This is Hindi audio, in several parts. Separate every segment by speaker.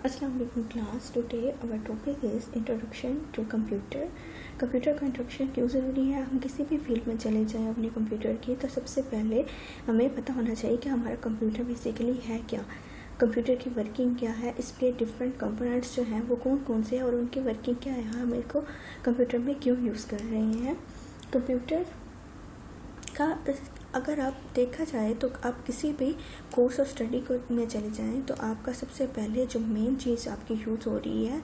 Speaker 1: अस्सलाम वालेकुम class. Today our topic is introduction to computer. Computer का इंट्रोडक्शन क्यों ज़रूरी है? हम किसी भी फील्ड में चले जाएं अपने कंप्यूटर की, तो सबसे पहले हमें पता होना चाहिए कि हमारा कंप्यूटर बेसिकली है क्या, कंप्यूटर की वर्किंग क्या है, इसके डिफरेंट कंपोनेंट्स जो हैं वो कौन कौन से हैं और उनकी वर्किंग क्या है, हम इसको कंप्यूटर में क्यों यूज़ कर रहे हैं। कंप्यूटर का अगर आप देखा जाए तो आप किसी भी कोर्स ऑफ स्टडी को में चले जाएं तो आपका सबसे पहले जो मेन चीज़ आपकी यूज़ हो रही है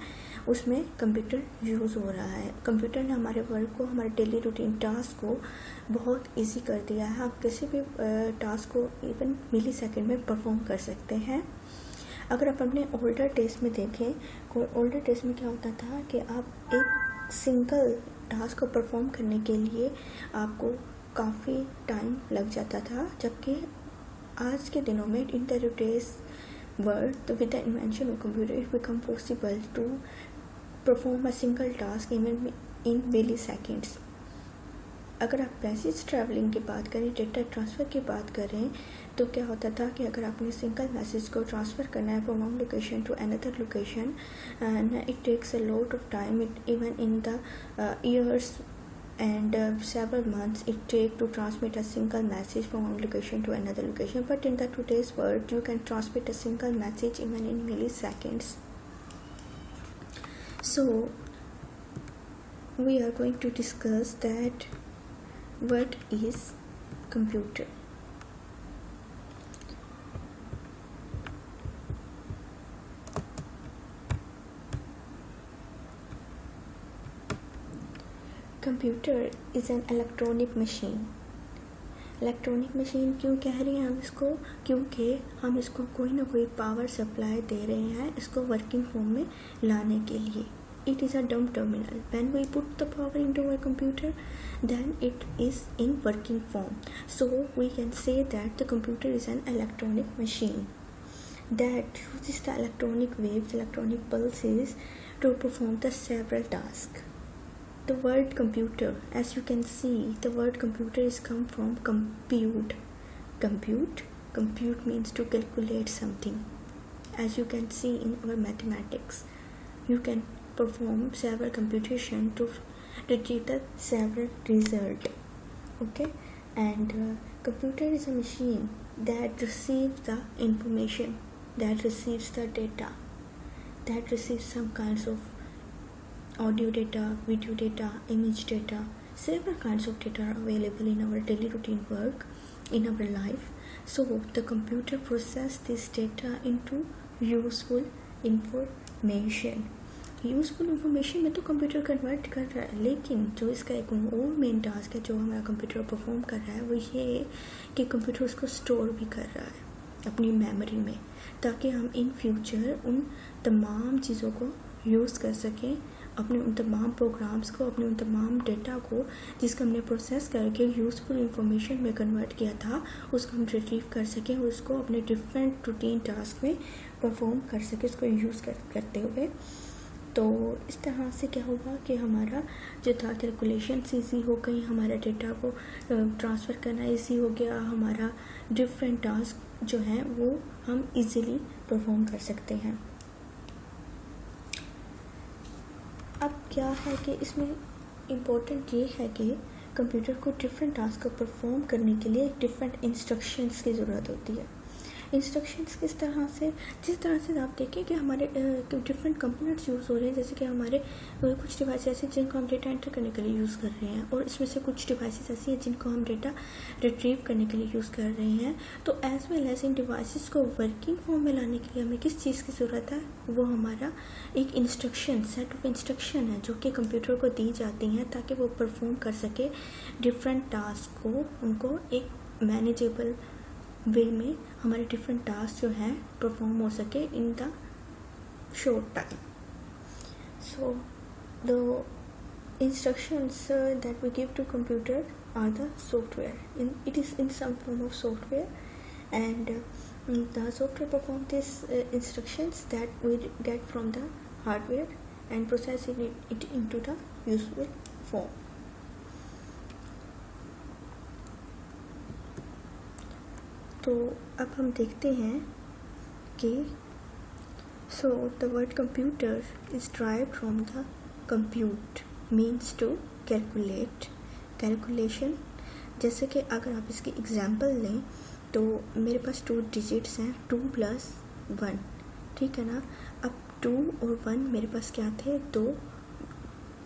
Speaker 1: उसमें कंप्यूटर यूज़ हो रहा है। कंप्यूटर ने हमारे वर्क को, हमारे डेली रूटीन टास्क को बहुत इजी कर दिया है। आप किसी भी टास्क को इवन मिली सेकेंड में परफॉर्म कर सकते हैं। अगर आप अपने ओल्डर डेज में देखें, ओल्डर डेज में क्या होता था कि आप एक सिंगल टास्क को परफॉर्म करने के लिए आपको काफ़ी टाइम लग जाता था, जबकि आज के दिनों में in the today's world with the invention of computer it become possible to perform a single task even in milliseconds. अगर आप मैसेज ट्रैवलिंग की बात करें, डेटा ट्रांसफ़र की बात करें, तो क्या होता था कि अगर आपने सिंगल मैसेज को ट्रांसफ़र करना है from one location to another location and it takes a lot of time, it even in the years and several months it take to transmit a single message from one location to another location. But in the today's world you can transmit a single message even in milliseconds. So we are going to discuss that what is computer. Computer is an electronic machine. Electronic machine क्यों कह रहे हैं हम इसको? क्योंकि हम इसको कोई ना कोई पावर सप्लाई दे रहे हैं इसको वर्किंग फॉर्म में लाने के लिए। It is a dump terminal. When we put the power into our computer then it is in working form. So we can say that the computer is an electronic machine that uses the electronic waves, electronic pulses to perform the several tasks. The word computer, as you can see, the word computer is come from compute. Compute means to calculate something. As you can see in our mathematics, you can perform several computation to retrieve the several result. Okay, and computer is a machine that receives the information, that receives the data, that receives some kinds of audio data, video data, image data. Several kinds of data are available in our daily routine work, in our life. So the computer processes this data into useful information. Useful information में तो कंप्यूटर कन्वर्ट कर रहा है, लेकिन जो इसका एक और मेन टास्क है जो हमारा कंप्यूटर परफॉर्म कर रहा है वो ये है कि कंप्यूटर उसको स्टोर भी कर रहा है अपनी मेमोरी में, ताकि हम इन फ्यूचर उन तमाम चीज़ों को यूज़ कर सकें, अपने उन तमाम प्रोग्राम्स को, अपने उन तमाम डेटा को जिसको हमने प्रोसेस करके यूज़फुल इंफॉर्मेशन में कन्वर्ट किया था उसको हम रिट्रीव कर सकें और उसको अपने डिफरेंट रूटीन टास्क में परफॉर्म कर सकें उसको यूज़ करते हुए। तो इस तरह से क्या होगा कि हमारा जो था कैलकुलेशन ईजी हो गई, हमारा डेटा को ट्रांसफ़र करना ईजी हो गया, हमारा डिफरेंट टास्क जो हैं वो हम इजीली परफॉर्म कर सकते हैं। अब क्या है कि इसमें इम्पोर्टेंट ये है कि कंप्यूटर को डिफरेंट टास्क को परफॉर्म करने के लिए डिफरेंट इंस्ट्रक्शंस की ज़रूरत होती है। इंस्ट्रक्शंस किस तरह से, जिस तरह से आप देखें कि हमारे डिफरेंट कंपोनेंट्स यूज़ हो रहे हैं, जैसे कि हमारे कुछ डिवाइस ऐसे जिनको हम डेटा एंटर करने के लिए यूज़ कर रहे हैं और इसमें से कुछ डिवाइसेस ऐसी हैं जिनको हम डेटा रिट्रीव करने के लिए यूज़ कर रहे हैं। तो एज वेल एज इन डिवाइसेस को वर्किंग फॉर्म में लाने के लिए हमें किस चीज़ की ज़रूरत है? वो हमारा एक इंस्ट्रक्शन, सेट ऑफ इंस्ट्रक्शन है जो कि कंप्यूटर को दी जाती हैं ताकि वो परफॉर्म कर सके डिफरेंट टास्क को, उनको एक मैनेजेबल वे में हमारे डिफरेंट टास्क जो हैं परफॉर्म हो सके in the short time. So the instructions that we give to computer are the software. It is in some form of software, and the software perform these instructions that we get from the hardware and process it into the useful form. तो अब हम देखते हैं कि So the word computer is derived from the compute, means to calculate, calculation. जैसे कि अगर आप इसकी एग्जांपल लें तो मेरे पास 2 डिजिट्स हैं, 2 + 1, ठीक है ना। अब 2 और 1 मेरे पास क्या थे, 2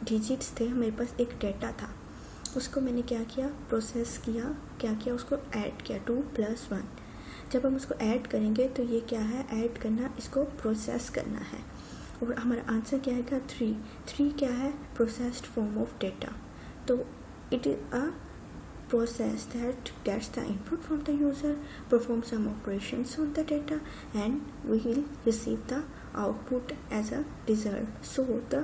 Speaker 1: डिजिट्स थे, मेरे पास एक डेटा था, उसको मैंने क्या किया, प्रोसेस किया, क्या किया, उसको ऐड किया, 2 + 1। जब हम उसको ऐड करेंगे तो ये क्या है, ऐड करना, इसको प्रोसेस करना है, और हमारा आंसर क्या आएगा, 3 क्या है, प्रोसेस्ड फॉर्म ऑफ डेटा। तो it is a process that gets the input from the user, perform some operations on the data, and we will receive the output as a result. So the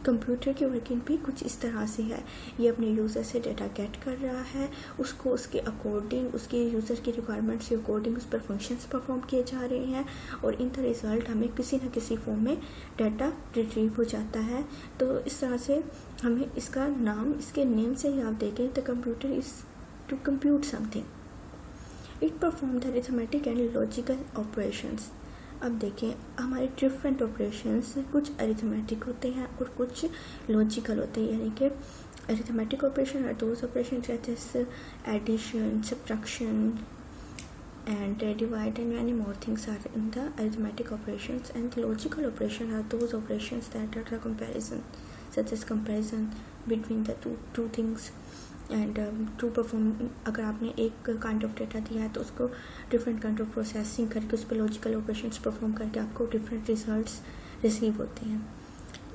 Speaker 1: computer की वर्किंग भी कुछ इस तरह से है, ये अपने यूज़र से डेटा गेट कर रहा है, उसको उसके अकॉर्डिंग, उसके यूज़र की रिक्वायरमेंट्स के अकॉर्डिंग उस पर फंक्शंस परफॉर्म किए जा रहे हैं, और इन द रिज़ल्ट हमें किसी न किसी फॉर्म में डाटा रिट्रीव हो जाता है। तो इस तरह से हमें इसका नाम, इसके नेम से ही आप देखें, the computer is to compute something. It perform the arithmetic and logical operations. अब देखें, हमारे डिफरेंट ऑपरेशंस कुछ अरिथमेटिक होते हैं और कुछ लॉजिकल होते हैं, यानी कि arithmetic operation are those operation such as addition, subtraction and divide and many more things are in the arithmetic operations, and the logical operation are those operations that are the comparison, such as comparison between the two things and to perform. अगर आपने एक काइंड ऑफ डेटा दिया है तो उसको डिफरेंट काइंड ऑफ प्रोसेसिंग करके उस पर लॉजिकल ऑपरेशंस परफॉर्म करके आपको डिफरेंट रिजल्ट्स रिसीव होते हैं।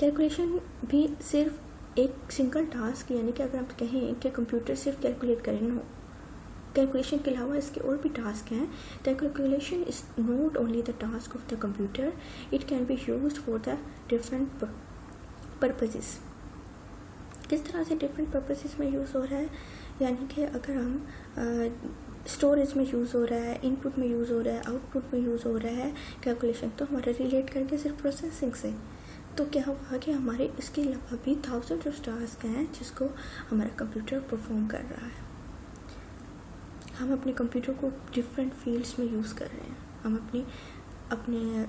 Speaker 1: कैलकुलेशन भी सिर्फ एक सिंगल टास्क, यानी कि अगर आप कहें कि कंप्यूटर सिर्फ कैलकुलेट करें, नो, कैलकुलेशन के अलावा इसके और भी टास्क हैं। The calculation is not only the task of the computer, it can be used for the different purposes. किस तरह से डिफरेंट पर्पसेस में यूज़ हो रहा है, यानी कि अगर हम स्टोरेज में यूज़ हो रहा है, इनपुट में यूज़ हो रहा है, आउटपुट में यूज़ हो रहा है कैलकुलेशन, तो हमारा रिलेट करके सिर्फ प्रोसेसिंग से, तो क्या हुआ कि हमारे इसके अलावा भी थाउजेंड ऑफ टास्क हैं जिसको हमारा कंप्यूटर परफॉर्म कर रहा है। हम अपने कंप्यूटर को डिफरेंट फील्ड्स में यूज़ कर रहे हैं। हम अपने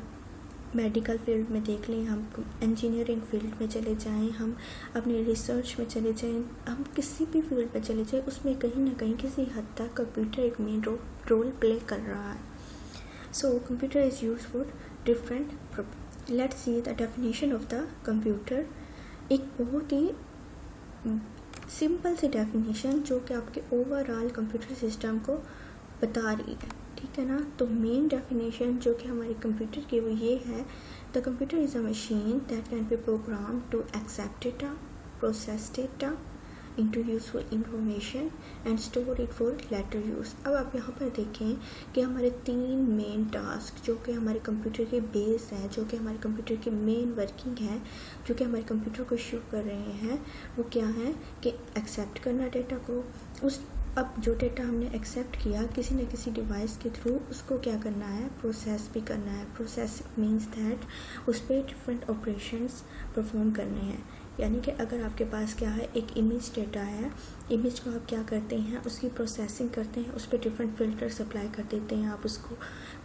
Speaker 1: मेडिकल फील्ड में देख लें, हम इंजीनियरिंग फील्ड में चले जाएं, हम अपने रिसर्च में चले जाएं, हम किसी भी फील्ड में चले जाएं, उसमें कहीं ना कहीं किसी हद तक कंप्यूटर एक मेन रोल प्ले कर रहा है। सो computer is use for different. Let's see the definition of the computer. एक बहुत ही सिंपल सी डेफिनेशन जो कि आपके ओवरऑल कंप्यूटर सिस्टम को बता रही है, ठीक है ना। तो मेन डेफिनेशन जो कि हमारे कंप्यूटर की वो ये है, the computer is a machine that can be program to accept data, process data into useful information and store it for later use. अब आप यहाँ पर देखें कि हमारे 3 मेन टास्क जो कि हमारे कंप्यूटर के बेस है, जो कि हमारे कंप्यूटर की मेन वर्किंग है, जो कि हमारे कंप्यूटर को शुरू कर रहे हैं, वो क्या है कि एक्सेप्ट करना डेटा को, अब जो डेटा हमने एक्सेप्ट किया किसी न किसी डिवाइस के थ्रू, उसको क्या करना है, प्रोसेस भी करना है। प्रोसेस मीन्स दैट उस पर डिफरेंट ऑपरेशंस परफॉर्म करने हैं। यानी कि अगर आपके पास क्या है, एक इमेज डेटा है, इमेज को आप क्या करते हैं, उसकी प्रोसेसिंग करते हैं, उस पर डिफरेंट फिल्टर्स अप्लाई कर देते हैं, आप उसको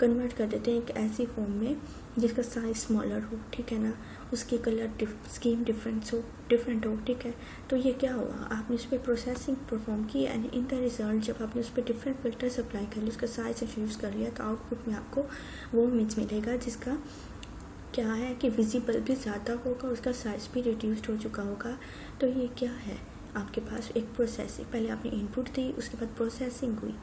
Speaker 1: कन्वर्ट कर देते हैं एक ऐसी फॉर्म में जिसका साइज स्मॉलर हो, ठीक है ना, उसकी कलर स्कीम डिफरेंट हो, ठीक है। तो ये क्या हुआ, आपने उस पर प्रोसेसिंग परफॉर्म की एंड इन द रिजल्ट जब आपने उस पर डिफरेंट फिल्टर्स अप्लाई कर लिया, उसका साइज इंट्रोड्यूस कर लिया, तो आउटपुट में आपको वो इमेज मिलेगा जिसका क्या है कि विजिबल भी ज़्यादा होगा, उसका साइज भी रिड्यूस्ड हो चुका होगा। तो ये क्या है, आपके पास एक प्रोसेसिंग, पहले आपने इनपुट दी, उसके बाद प्रोसेसिंग हुई,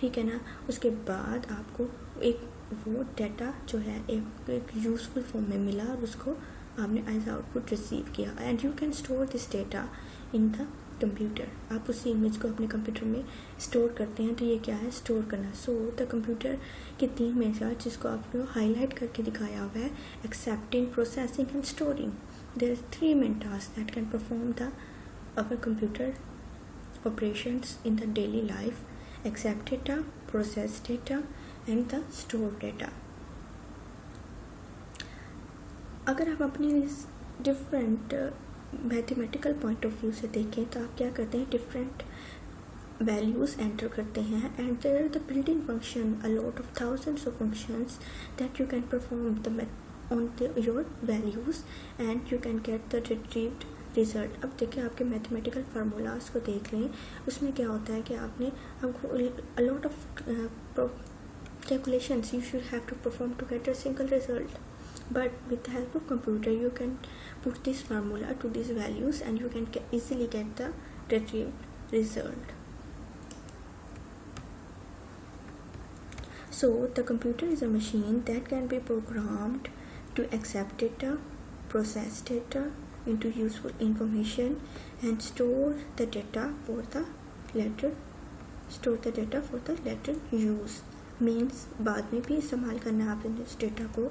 Speaker 1: ठीक है ना, उसके बाद आपको एक वो डाटा जो है एक यूजफुल फॉर्म में मिला और उसको आपने एज आउटपुट रिसीव किया and you can store this data in the computer. आप उसी इमेज को अपने कंप्यूटर में स्टोर करते हैं, तो ये क्या है, स्टोर करना। सो द कंप्यूटर के 3 मेथड जिसको आपको हाईलाइट करके दिखाया हुआ है, accepting, processing and storing. There are 3 main task that can perform the our computer operations in the daily life: accept data, process data and the store data. अगर आप अपने different mathematical point of view से देखें तो आप क्या करते हैं, डिफरेंट वैल्यूज़ एंटर करते हैं and there are the building function, a lot of thousands of functions that you can perform the on your values and you can get the retrieved result. अब देखिए आपके मैथमेटिकल फार्मूलाज को देख लें, उसमें क्या होता है कि आपने हमको lot of calculations you should have to perform to get a single result, but with the help of computer you can put this formula to these values and you can easily get the retrieved result. So the computer is a machine that can be programmed to accept data, process data into useful information and store the data for the later use. Means बाद में भी इस्तेमाल करना है आपने उस डेटा को,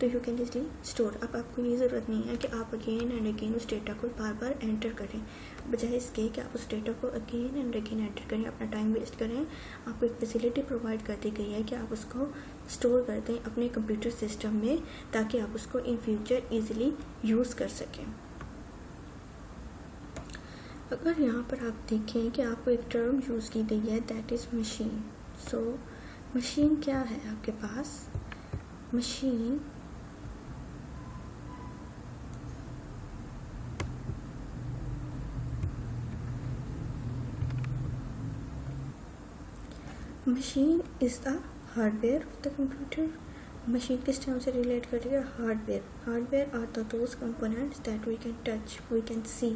Speaker 1: तो यू कैन इजली स्टोर। अब आपको ये ज़रूरत नहीं है कि आप अगेन एंड अगेन उस डेटा को बार बार एंटर करें, बजाय इसके कि आप उस डेटा को अगेन एंड अगेन एंटर करें, अपना टाइम वेस्ट करें। आपको एक फैसिलिटी प्रोवाइड कर दी गई है कि आप उसको स्टोर कर दें अपने कंप्यूटर सिस्टम में, ताकि आप उसको इन फ्यूचर ईजिली यूज़ कर सकें। अगर यहाँ पर आप देखें कि आपको एक टर्म यूज़ की गई है, that is machine. So machine क्या है आपके पास? Machine is the hardware of the computer. Machine किस टर्म से रिलेट करेगा? Hardware are the those components that we can touch, we can see,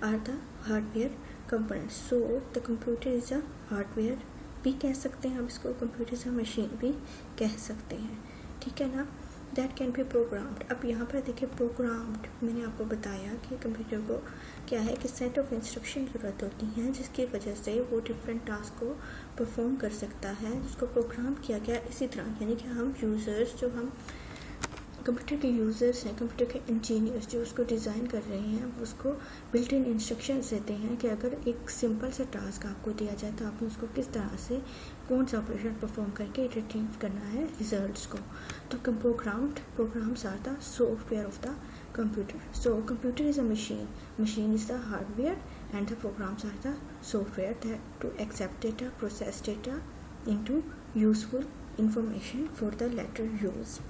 Speaker 1: are the hardware components. So the computer is a hardware भी कह सकते हैं, हम इसको कंप्यूटर से मशीन भी कह सकते हैं, ठीक है ना। That can B programmed. अब यहाँ पर देखिए प्रोग्राम्ड, मैंने आपको बताया कि कंप्यूटर को क्या है कि सेट ऑफ इंस्ट्रक्शन ज़रूरत होती हैं, जिसकी वजह से वो डिफरेंट टास्क को परफॉर्म कर सकता है, जिसको प्रोग्राम किया गया। इसी तरह यानी कि हम यूज़र्स, जो हम कंप्यूटर के यूज़र्स हैं, कंप्यूटर के इंजीनियर्स जो उसको डिज़ाइन कर रहे हैं, वो उसको बिल्ट इन इंस्ट्रक्शंस देते हैं कि अगर एक सिंपल सा टास्क आपको दिया जाए तो आपने उसको किस तरह से कौन सा ऑपरेशन परफॉर्म करके रिट्रीव करना है रिजल्ट्स को। तो programs are the software of the computer. So computer is a machine is the hardware and the programs are the software that to accept data, process data into useful information for the later use.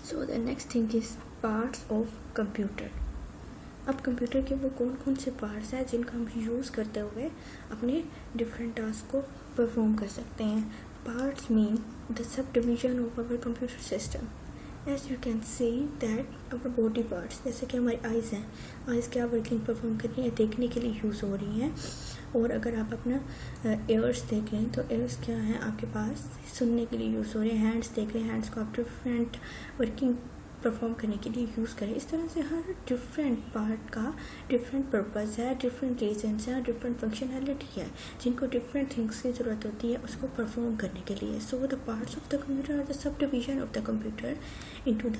Speaker 1: So the next thing is parts of computer. अब कंप्यूटर के वो कौन कौन से पार्ट्स हैं जिनका हम यूज़ करते हुए अपने डिफरेंट टास्क को परफॉर्म कर सकते हैं। Parts mean the sub division of our computer system. As you can see that our body parts, जैसे कि हमारी आइज़ हैं, आइज़ क्या वर्किंग परफॉर्म कर रही है, देखने के लिए यूज़ हो रही हैं। और अगर आप अपना एयर्स देख लें तो एयर्स क्या है आपके पास, सुनने के लिए यूज़ हो रहे हैं। हैंड्स देख लें, हैंड्स को आप डिफरेंट वर्किंग परफॉर्म करने के लिए यूज़ करें। इस तरह से हर डिफरेंट पार्ट का डिफरेंट पर्पस है, डिफरेंट रीजन्स हैं, डिफरेंट फंक्शनैलिटी है, जिनको डिफरेंट थिंग्स की ज़रूरत होती है उसको परफॉर्म करने के लिए। So the parts of the computer are the sub division of the computer into the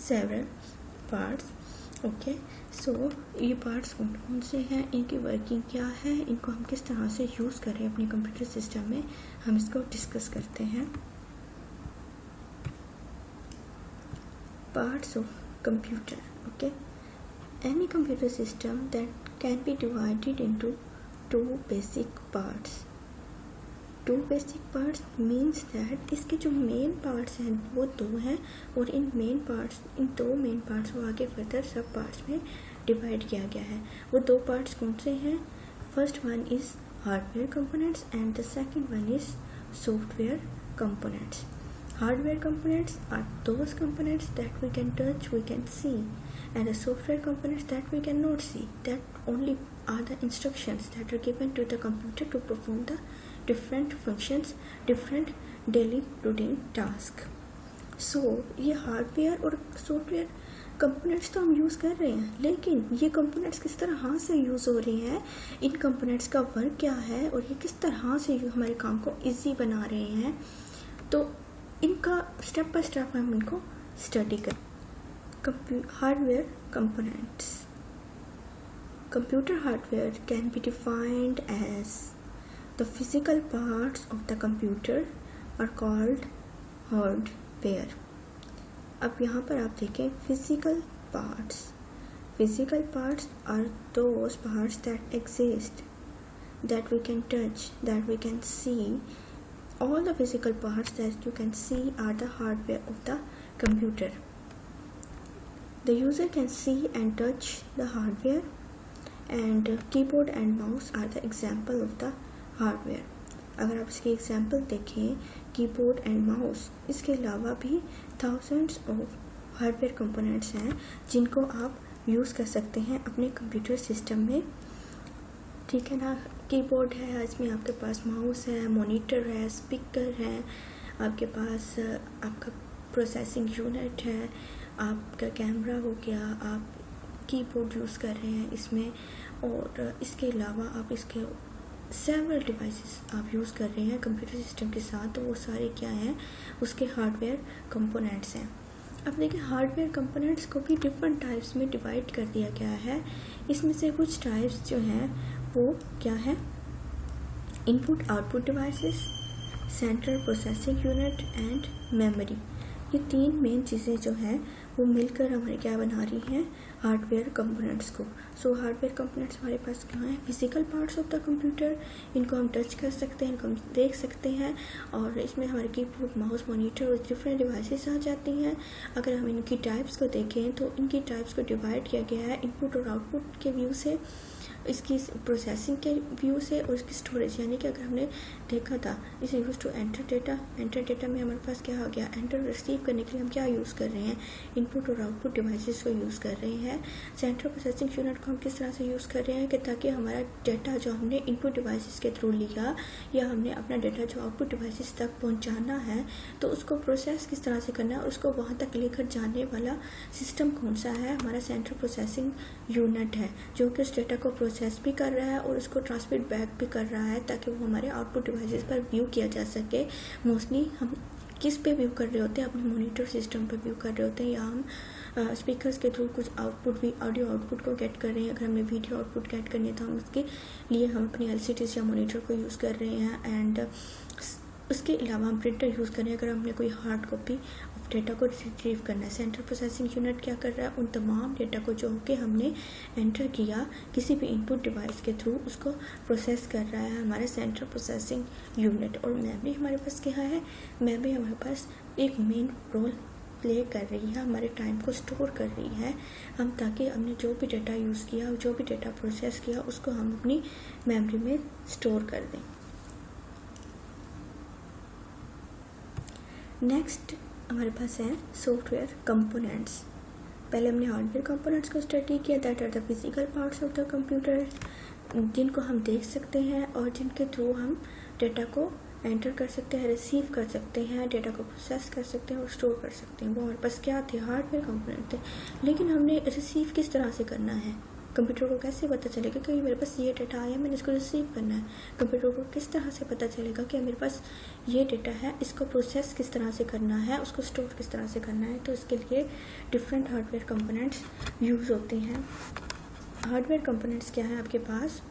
Speaker 1: several parts. Okay, so ये पार्ट्स कौन कौन से हैं, इनकी वर्किंग क्या है, इनको हम किस तरह से यूज़ करें अपने कंप्यूटर सिस्टम में, हम इसको डिस्कस करते हैं। Parts of computer. Okay, any computer system that can be divided into two basic parts. Two basic parts means that इसके जो मेन पार्ट्स हैं वो दो हैं, और इन दो मेन पार्ट्स को आगे फर्दर सब पार्ट्स में डिवाइड किया गया है। वो दो पार्ट्स कौन से हैं? First one is hardware components and the second one is software components. Hardware components are those components that we can touch, we can see, and the software components that we cannot see, that only are the instructions that are given to the computer to perform the different functions, different daily routine tasks. So ये हार्डवेयर और सॉफ्टवेयर कंपोनेंट्स तो हम यूज़ कर रहे हैं, लेकिन ये कंपोनेंट्स किस तरह से यूज़ हो रही हैं, इन कंपोनेंट्स का वर्क क्या है, और ये किस तरह से हमारे काम को ईजी बना रहे हैं, तो इनका स्टेप बाय स्टेप हम इनको स्टडी करें। Hardware components. Computer hardware can be defined as the physical parts of the computer are called hardware. अब यहाँ पर आप देखें physical parts. Physical parts are those parts that exist that we can touch, that we can see. All the physical parts that you can see are the hardware of the computer. The user can see and touch the hardware, and keyboard and mouse are the example of the hardware. अगर आप इसकी एग्जाम्पल देखें कीबोर्ड एंड माउस, इसके अलावा भी थाउजेंड्स ऑफ हार्डवेयर कंपोनेंट्स हैं जिनको आप यूज़ कर सकते हैं अपने कंप्यूटर सिस्टम में, ठीक है ना। कीबोर्ड है, इसमें आपके पास माउस है, मॉनिटर है, स्पीकर है, आपके पास आपका प्रोसेसिंग यूनिट है, आपका कैमरा हो गया, आप कीबोर्ड यूज़ कर रहे हैं इसमें, और इसके अलावा आप इसके सेवरल डिवाइसेस आप यूज़ कर रहे हैं कंप्यूटर सिस्टम के साथ, तो वो सारे क्या हैं, उसके हार्डवेयर कंपोनेंट्स हैं। अब देखिए हार्डवेयर कंपोनेंट्स को भी डिफरेंट टाइप्स में डिवाइड कर दिया गया है। इसमें से कुछ टाइप्स जो हैं वो क्या है, input output devices, central processing unit and memory. ये तीन मेन चीज़ें जो हैं वो मिलकर हमारे क्या बना रही हैं, हार्डवेयर कंपोनेंट्स को। सो हार्डवेयर कंपोनेंट्स हमारे पास क्या हैं, physical parts of the computer, इनको हम टच कर सकते हैं, इनको हम देख सकते हैं, और इसमें हमारे कीबोर्ड, माउस, मॉनिटर और डिफरेंट डिवाइसेस आ जाती हैं। अगर हम इनकी टाइप्स को देखें तो इनकी टाइप्स को डिवाइड किया गया है इनपुट और आउटपुट के व्यू से, इसकी प्रोसेसिंग के व्यू से, और इसकी स्टोरेज, यानी कि अगर हमने देखा था इसे यूज़ टू एंटर डेटा में हमारे पास क्या आ गया, एंटर रिसीव करने के लिए हम क्या यूज़ कर रहे हैं, इनपुट और आउटपुट डिवाइसेस को यूज़ कर रहे हैं। सेंट्रल प्रोसेसिंग यूनिट को हम किस तरह से यूज़ कर रहे हैं कि ताकि हमारा डेटा जो हमने इनपुट डिवाइसेस के थ्रू लिया या हमने अपना डेटा जो आउटपुट डिवाइसेस तक पहुंचाना है, तो उसको प्रोसेस किस तरह से करना है, उसको वहाँ तक लेकर जाने वाला सिस्टम कौन सा है, हमारा सेंट्रल प्रोसेसिंग यूनिट है, जो कि उस डेटा को प्रोसेस भी कर रहा है और उसको ट्रांसमिट बैक भी कर रहा है ताकि वो हमारे आउटपुट डिवाइसेस पर व्यू किया जा सके। मोस्टली हम किस पे व्यू कर रहे होते हैं, अपने मॉनिटर सिस्टम पे व्यू कर रहे होते हैं, या हम स्पीकर्स के थ्रू कुछ आउटपुट भी, ऑडियो आउटपुट को गेट कर रहे हैं। अगर हमें वीडियो आउटपुट गेट करनी है तो हम उसके लिए हम अपनी एलसीडीज या मॉनिटर को यूज़ कर रहे हैं, एंड उसके अलावा हम प्रिंटर यूज़ कर रहे हैं अगर हमने कोई हार्ड कॉपी ऑफ डेटा को रिट्रीव करना है। सेंट्रल प्रोसेसिंग यूनिट क्या कर रहा है, उन तमाम डेटा को जो कि हमने एंटर किया किसी भी इनपुट डिवाइस के थ्रू, उसको प्रोसेस कर रहा है हमारे सेंट्रल प्रोसेसिंग यूनिट। और मेमोरी हमारे पास क्या है, मेमोरी हमारे पास एक मेन रोल प्ले कर रही है, हमारे टाइम को स्टोर कर रही है, हम ताकि हमने जो भी डेटा यूज़ किया, जो भी डेटा प्रोसेस किया, उसको हम अपनी मेमोरी में स्टोर कर दें। नेक्स्ट हमारे पास है सॉफ्टवेयर कंपोनेंट्स। पहले हमने हार्डवेयर कंपोनेंट्स को स्टडी किया, that are the physical parts of the computer, जिनको हम देख सकते हैं और जिनके थ्रू हम डेटा को एंटर कर सकते हैं, रिसीव कर सकते हैं, डेटा को प्रोसेस कर सकते हैं और स्टोर कर सकते हैं। वो हमारे पास क्या थे, हार्डवेयर कंपोनेंट थे। लेकिन हमने रिसीव किस तरह से करना है, कंप्यूटर को कैसे पता चलेगा कि मेरे पास ये डेटा आया, मैंने इसको रिसीव करना है। कंप्यूटर को किस तरह से पता चलेगा कि मेरे पास ये डेटा है, इसको प्रोसेस किस तरह से करना है, उसको स्टोर किस तरह से करना है। तो इसके लिए डिफरेंट हार्डवेयर कंपोनेंट्स यूज़ होते हैं। हार्डवेयर कंपोनेंट्स क्या है आपके पास,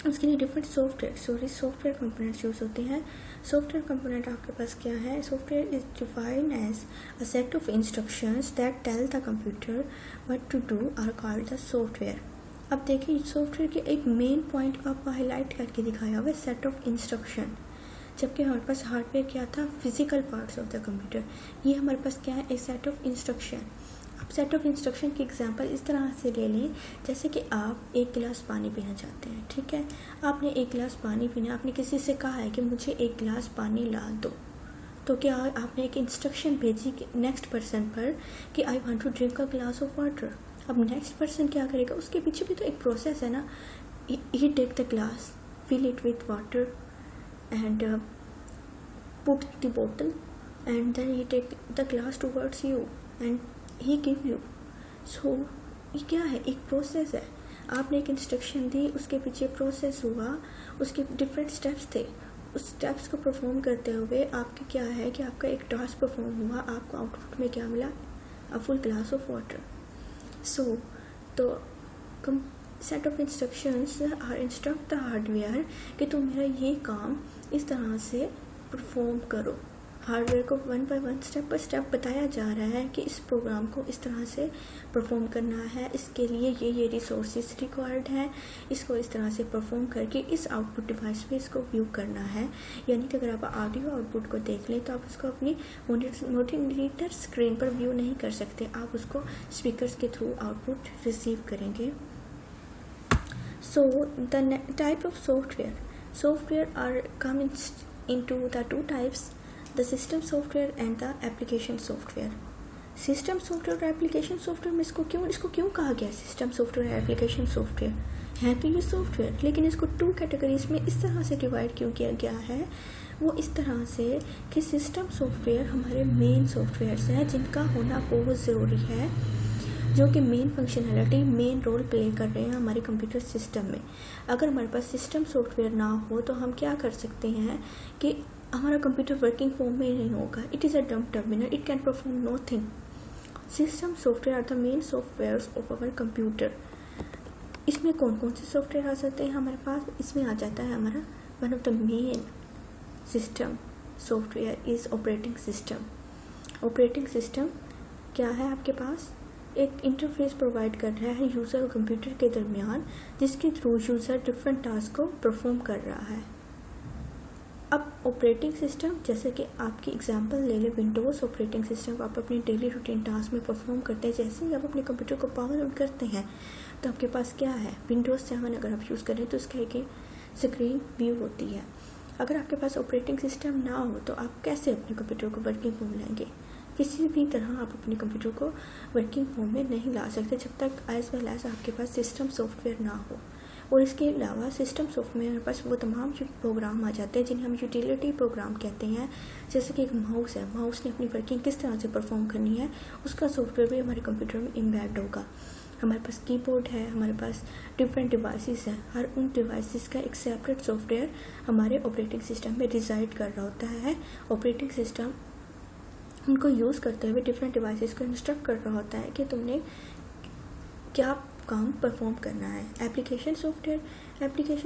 Speaker 1: उसके लिए डिफरेंट सॉफ्टवेयर कंपोनेंट्स यूज़ होते हैं। सॉफ्टवेयर कंपोनेंट आपके पास क्या है, software is defined as a set of instructions that tell the computer what to do are called the software. अब देखिए सॉफ्टवेयर के एक मेन पॉइंट को आपको हाईलाइट करके दिखाया हुआ है, सेट ऑफ इंस्ट्रक्शन, जबकि हमारे पास हार्डवेयर क्या था, physical parts of the computer. ये हमारे पास क्या है, एक सेट ऑफ इंस्ट्रक्शन। अब सेट ऑफ इंस्ट्रक्शन की एग्जांपल इस तरह से ले लें, जैसे कि आप एक गिलास पानी पीना चाहते हैं, ठीक है, आपने एक गिलास पानी पीना, आपने किसी से कहा है कि मुझे एक गिलास पानी ला दो, तो क्या आपने एक इंस्ट्रक्शन भेजी नेक्स्ट पर्सन पर कि I want to drink a glass of water. अब नेक्स्ट पर्सन क्या करेगा, उसके पीछे भी तो एक प्रोसेस है ना, he take the glass, fill it with water and put the bottle and then he take the glass towards you and he give you. So ये क्या है, एक प्रोसेस है। आपने एक इंस्ट्रक्शन दी, उसके पीछे प्रोसेस हुआ, उसके डिफरेंट स्टेप्स थे, उस स्टेप्स को परफॉर्म करते हुए आपके क्या है कि आपका एक टास्क परफॉर्म हुआ, आपको आउटपुट में क्या मिला, a full glass of water. So तो set of instructions are instruct the hardware कि तुम मेरा ये काम इस तरह से परफॉर्म करो। हार्डवेयर को one by one step by step बताया जा रहा है कि इस प्रोग्राम को इस तरह से परफॉर्म करना है, इसके लिए ये रिसोर्सेज रिक्वायर्ड है, इसको इस तरह से परफॉर्म करके इस आउटपुट डिवाइस पे इसको व्यू करना है। यानी कि अगर आप ऑडियो आउटपुट को देख लें तो आप उसको अपनी मॉनिटर स्क्रीन पर व्यू नहीं कर सकते, आप उसको स्पीकर्स के थ्रू आउटपुट रिसीव करेंगे। So the type of software are come into the two types, the system software and the application software. System software और एप्लीकेशन सॉफ्टवेयर में इसको क्यों कहा गया सिस्टम सॉफ्टवेयर और एप्लीकेशन सॉफ्टवेयर? है तो ये सॉफ्टवेयर, लेकिन इसको टू कैटेगरीज में इस तरह से डिवाइड क्यों किया गया है? वो इस तरह से कि सिस्टम सॉफ्टवेयर हमारे मेन सॉफ्टवेयर्स हैं जिनका होना बहुत ज़रूरी है, जो कि main functionality main role play कर रहे हैं हमारे कंप्यूटर सिस्टम में। अगर हमारे पास सिस्टम सॉफ्टवेयर ना हो तो हम क्या कर सकते हैं कि हमारा कंप्यूटर वर्किंग फॉर्म में नहीं होगा। It is a dumb terminal, it can perform nothing. System software are the main softwares of our computer. इसमें कौन कौन से सॉफ्टवेयर आ जाते हैं हमारे पास? इसमें आ जाता है हमारा one of the main system software is operating system. Operating system क्या है? आपके पास एक इंटरफेस प्रोवाइड कर रहा है यूज़र और कंप्यूटर के दरमियान, जिसके थ्रू यूज़र डिफरेंट टास्क को परफॉर्म कर रहा है। अब ऑपरेटिंग सिस्टम, जैसे कि आपकी एग्जांपल ले लें विंडोज़ ऑपरेटिंग सिस्टम, आप अपने डेली रूटीन टास्क में परफॉर्म करते हैं। जैसे ही आप अपने कंप्यूटर को पावर ऑन करते हैं तो आपके पास क्या है? विंडोज़ 7 अगर आप यूज़ करें तो इसका एक स्क्रीन व्यू होती है। अगर आपके पास ऑपरेटिंग सिस्टम ना हो तो आप कैसे अपने कंप्यूटर को वर्किंग फॉर्म लाएंगे? किसी भी तरह आप अपने कंप्यूटर को वर्किंग फॉर्म में नहीं ला सकते जब तक एज वेल एज आपके पास सिस्टम सॉफ्टवेयर ना हो। और इसके अलावा सिस्टम सॉफ्टवेयर के पास वो तमाम प्रोग्राम आ जाते हैं जिन्हें हम यूटिलिटी प्रोग्राम कहते हैं। जैसे कि एक माउस है, माउस ने अपनी वर्किंग किस तरह से परफॉर्म करनी है उसका सॉफ्टवेयर भी हमारे कंप्यूटर में एम्बेड होगा। हमारे पास कीबोर्ड है, हमारे पास डिफरेंट डिवाइसेस हैं, हर उन डिवाइसेस का एक सेपरेट सॉफ्टवेयर हमारे ऑपरेटिंग सिस्टम में रिजाइड कर रहा होता है। ऑपरेटिंग सिस्टम उनको यूज़ करते हुए डिफरेंट डिवाइसेस को इंस्ट्रक्ट कर रहा होता है कि तुमने क्या काम परफॉर्म करना है। एप्लीकेशन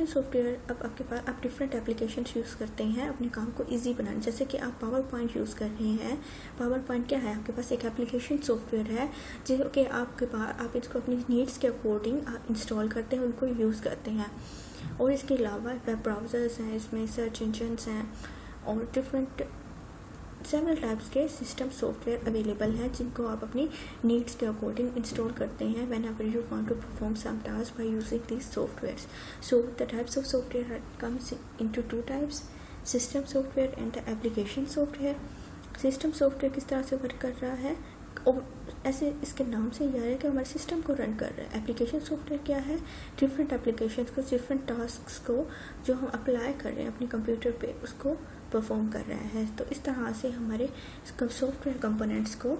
Speaker 1: सॉफ्टवेयर अब आपके पास आप डिफरेंट एप्लीकेशंस यूज़ करते हैं अपने काम को इजी बनाने। जैसे कि आप पावर पॉइंट यूज़ कर रहे हैं। पावर पॉइंट क्या है? आपके पास एक एप्लीकेशन सॉफ्टवेयर है जो कि आपके पास आप इसको अपनी नीड्स के अकॉर्डिंग इंस्टॉल करते हैं, उनको यूज़ करते हैं। और इसके अलावा वेब ब्राउज़र्स हैं, इसमें सर्च इंजन्स हैं और डिफरेंट सेवरल टाइप्स के सिस्टम सॉफ्टवेयर अवेलेबल हैं जिनको आप अपनी नीड्स के अकॉर्डिंग इंस्टॉल करते हैं whenever you want to perform some task by using these softwares. So the types of software comes into two types, system software and the application software. System software किस तरह से वर्क कर रहा है और ऐसे इसके नाम से यह है कि हमारे सिस्टम को रन कर रहा है। एप्लीकेशन सॉफ्टवेयर क्या है? डिफरेंट एप्लीकेशन को, डिफरेंट टास्क को जो हम अप्लाई कर रहे हैं अपने कंप्यूटर पे उसको परफॉर्म कर रहा है। तो इस तरह से हमारे सॉफ्टवेयर कंपोनेंट्स को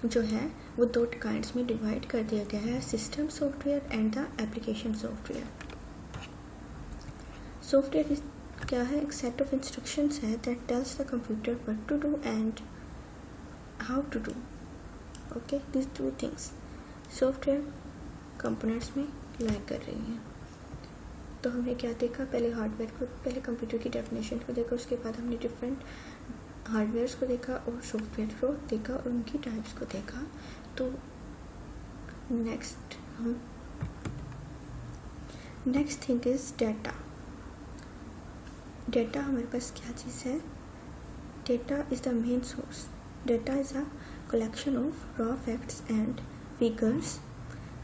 Speaker 1: जो है वो दो काइंड्स में डिवाइड कर दिया गया है, system software and the application software. Software क्या है? एक सेट ऑफ इंस्ट्रक्शंस है that tells the computer what to do and how to do. Okay, this two things software components में लाइक कर रही हैं। तो हमने क्या देखा? पहले हार्डवेयर को, पहले कंप्यूटर की डेफिनेशन को देखा, उसके बाद हमने डिफरेंट हार्डवेयर्स को देखा और सॉफ्टवेयर को देखा और उनकी टाइप्स को देखा। तो next thing is data. Data हमारे पास क्या चीज़ है? Data is the main source. Data is a collection of raw facts and figures.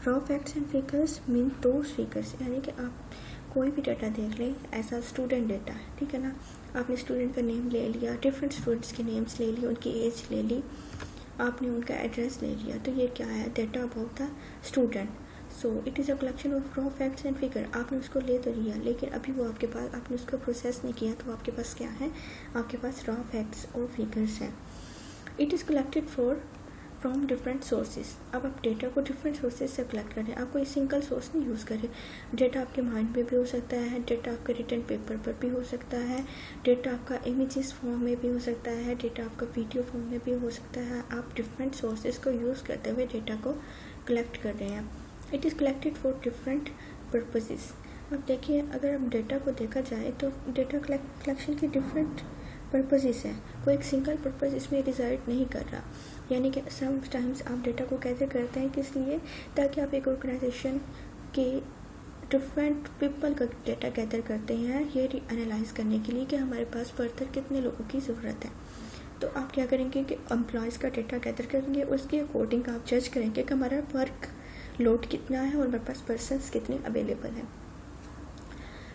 Speaker 1: raw facts and figures mean those figures, यानी कि आप कोई भी डाटा देख लें, ऐसा स्टूडेंट डाटा है, ठीक है ना। आपने स्टूडेंट का नेम ले लिया, डिफरेंट स्टूडेंट्स के नेम्स ले लिए, उनकी एज ले ली, आपने उनका एड्रेस ले लिया, तो ये क्या है? Data about the student. So it is a collection of raw facts and figure. आपने उसको ले तो लिया, लेकिन अभी वो आपके पास, आपने उसको प्रोसेस नहीं किया, तो आपके पास क्या है? आपके पास रॉ फैक्ट्स और फिगर्स हैं। It is collected from different sources. अब आप डेटा को डिफरेंट सोर्सेज से कलेक्ट करें, आप कोई सिंगल सोर्स नहीं यूज़ करें। डेटा आपके माइंड में भी हो सकता है, डेटा आपके रिटन पेपर पर भी हो सकता है, डेटा आपका इमेजेस फॉर्म में भी हो सकता है, डेटा आपका वीडियो फॉर्म में भी हो सकता है। आप डिफरेंट सोर्सेज को यूज़ करते हुए डेटा को कलेक्ट कर रहे हैं। It is collected for different purposes. अब देखिए, अगर अब डेटा को देखा जाए तो डेटा कलेक्शन की डिफरेंट पर्पसेस हैं, कोई एक सिंगल पर्पस इसमें रिजल्ट नहीं कर रहा। यानी कि समटाइम्स आप डेटा को गैदर करते हैं किस लिए, ताकि आप एक ऑर्गेनाइजेशन के डिफरेंट पीपल का डेटा गैदर करते हैं ये एनालाइज करने के लिए कि हमारे पास फर्दर कितने लोगों की ज़रूरत है। तो आप क्या करेंगे कि एम्प्लॉयज़ का डेटा गैदर करेंगे, उसके अकॉर्डिंग आप जज करेंगे कि हमारा वर्क लोड कितना है और हमारे पास पर्सन्स कितने अवेलेबल हैं।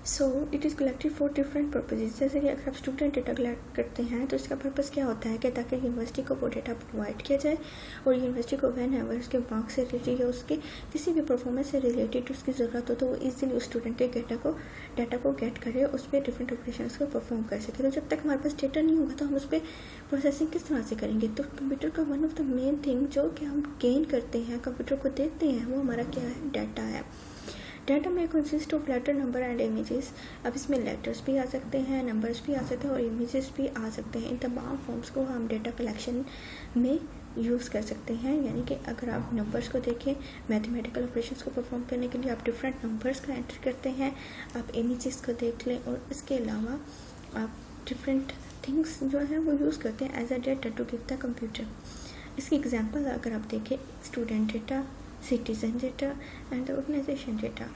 Speaker 1: So it is collected for different purposes. जैसे कि अगर आप स्टूडेंट डेटा कलेक्ट करते हैं तो इसका पर्पज़ क्या होता है कि ताकि यूनिवर्सिटी को वो डेटा प्रोवाइड किया जाए और यूनिवर्सिटी को व्हेन एवर उसके मार्क्स से रिलेटेड या उसके किसी भी परफॉर्मेंस से रिलेटेड उसकी ज़रूरत हो तो वो ईजिली उस स्टूडेंट के डेटा को गेट करे, उस पर डिफरेंट ऑपरेशन को परफॉर्म कर सके। तो जब तक हमारे पास डेटा नहीं होगा तो हम उस पर प्रोसेसिंग किस तरह से करेंगे। तो कंप्यूटर का one of the main thing जो कि हम गेन करते हैं, कंप्यूटर को देखते हैं, वो हमारा क्या है, डाटा है। डाटा में consist of letter, number and images. अब इसमें लेटर्स भी आ सकते हैं, नंबर्स भी आ सकते हैं और इमेजेस भी आ सकते हैं। इन तमाम फॉर्म्स को हम डेटा कलेक्शन में यूज़ कर सकते हैं। यानी कि अगर आप नंबर्स को देखें, मैथमेटिकल ऑपरेशंस को परफॉर्म करने के लिए आप डिफरेंट नंबर्स का एंटर करते हैं। आप इमेजेस को देख लें और इसके अलावा आप डिफरेंट थिंग्स जो हैं वो यूज़ करते हैं as a data to give the computer. इसकी एग्जांपल अगर आप देखें, student data, citizen data and organization data.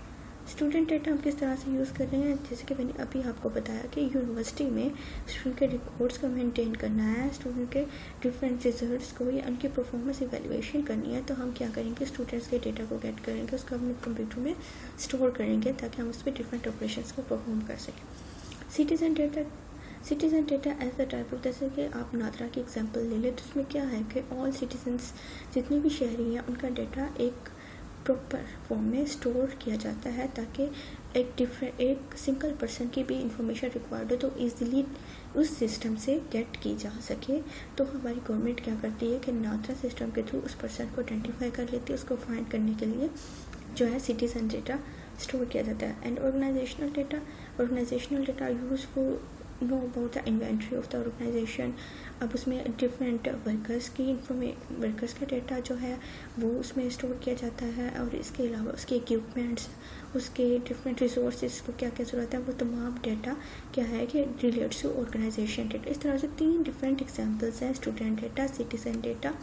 Speaker 1: Student data हम किस तरह से यूज़ कर रहे हैं, जैसे कि मैंने अभी आपको बताया कि यूनिवर्सिटी में स्टूडेंट के रिकॉर्ड्स को मेंटेन करना है, स्टूडेंट के डिफरेंट रिजल्ट्स को या उनकी परफॉर्मेंस इवैल्यूएशन करनी है, तो हम क्या करेंगे, स्टूडेंट्स के डेटा को गेट करेंगे, उसको अपने कंप्यूटर में स्टोर करेंगे ताकि हम उस पर डिफरेंट ऑपरेशंस को परफॉर्म कर सकें। Citizen data as the type of, जैसे कि आप नादरा की एग्जांपल ले लें तो उसमें क्या है कि ऑल सिटीजन्स जितने भी शहरी हैं उनका डेटा एक प्रॉपर फॉर्म में स्टोर किया जाता है ताकि एक सिंगल पर्सन की भी इंफॉर्मेशन रिक्वायर्ड हो तो ईजिली उस सिस्टम से गेट की जा सके। तो हमारी गवर्नमेंट क्या करती है कि नादरा सिस्टम के थ्रू उस पर्सन को आइडेंटिफाई कर लेती है, उसको फाइंड करने के लिए जो है सिटीजन डेटा स्टोर किया जाता है। And organizational data useful know about the inventory of the organization. अब उसमें डिफरेंट वर्कर्स का डेटा जो है वो उसमें स्टोर किया जाता है और इसके अलावा उसके इक्विपमेंट्स, उसके डिफरेंट रिसोर्सेज को क्या क्या ज़रूरत है, वो तमाम डेटा क्या है कि रिलेट्स टू ऑर्गेनाइजेशन डेटा। इस तरह से 3 डिफरेंट एग्जांपल्स हैं, student data, citizen data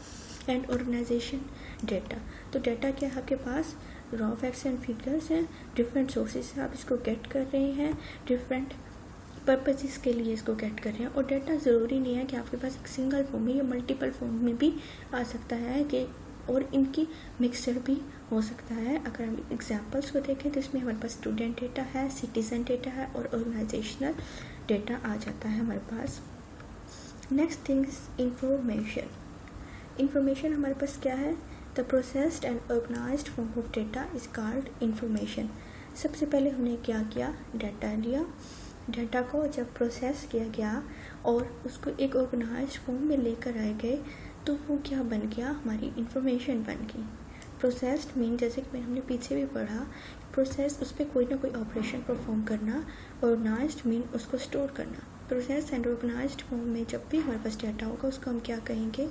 Speaker 1: and organization data. तो डेटा क्या है आपके पास, रॉ फैक्ट्स एंड फिगर्स हैं, डिफरेंट सोर्सेज से आप इसको गेट कर रहे हैं, डिफरेंट पर्पसेस के लिए इसको गेट कर रहे हैं। और डेटा ज़रूरी नहीं है कि आपके पास एक सिंगल फॉर्म में या मल्टीपल फॉर्म में भी आ सकता है कि और इनकी मिक्सचर भी हो सकता है। अगर हम एग्जांपल्स को देखें तो इसमें हमारे पास स्टूडेंट डेटा है, सिटीजन डेटा है और ऑर्गेनाइजेशनल डेटा आ जाता है हमारे पास। नेक्स्ट थिंग इज इंफॉर्मेशन हमारे पास क्या है, the processed and organized form of data is called information. सबसे पहले हमने क्या किया, डाटा लिया, डाटा को जब प्रोसेस किया गया और उसको एक ऑर्गेनाइज्ड फॉर्म में लेकर आए गए तो वो क्या बन गया, हमारी इंफॉर्मेशन बन गई। प्रोसेस्ड मीन जैसे कि हमने पीछे भी पढ़ा, प्रोसेस उस पर कोई ना कोई ऑपरेशन परफॉर्म करना, ऑर्गेनाइज्ड मीन उसको स्टोर करना। प्रोसेस एंड ऑर्गेनाइज्ड फॉर्म में जब भी हमारे पास डाटा होगा उसको हम क्या कहेंगे,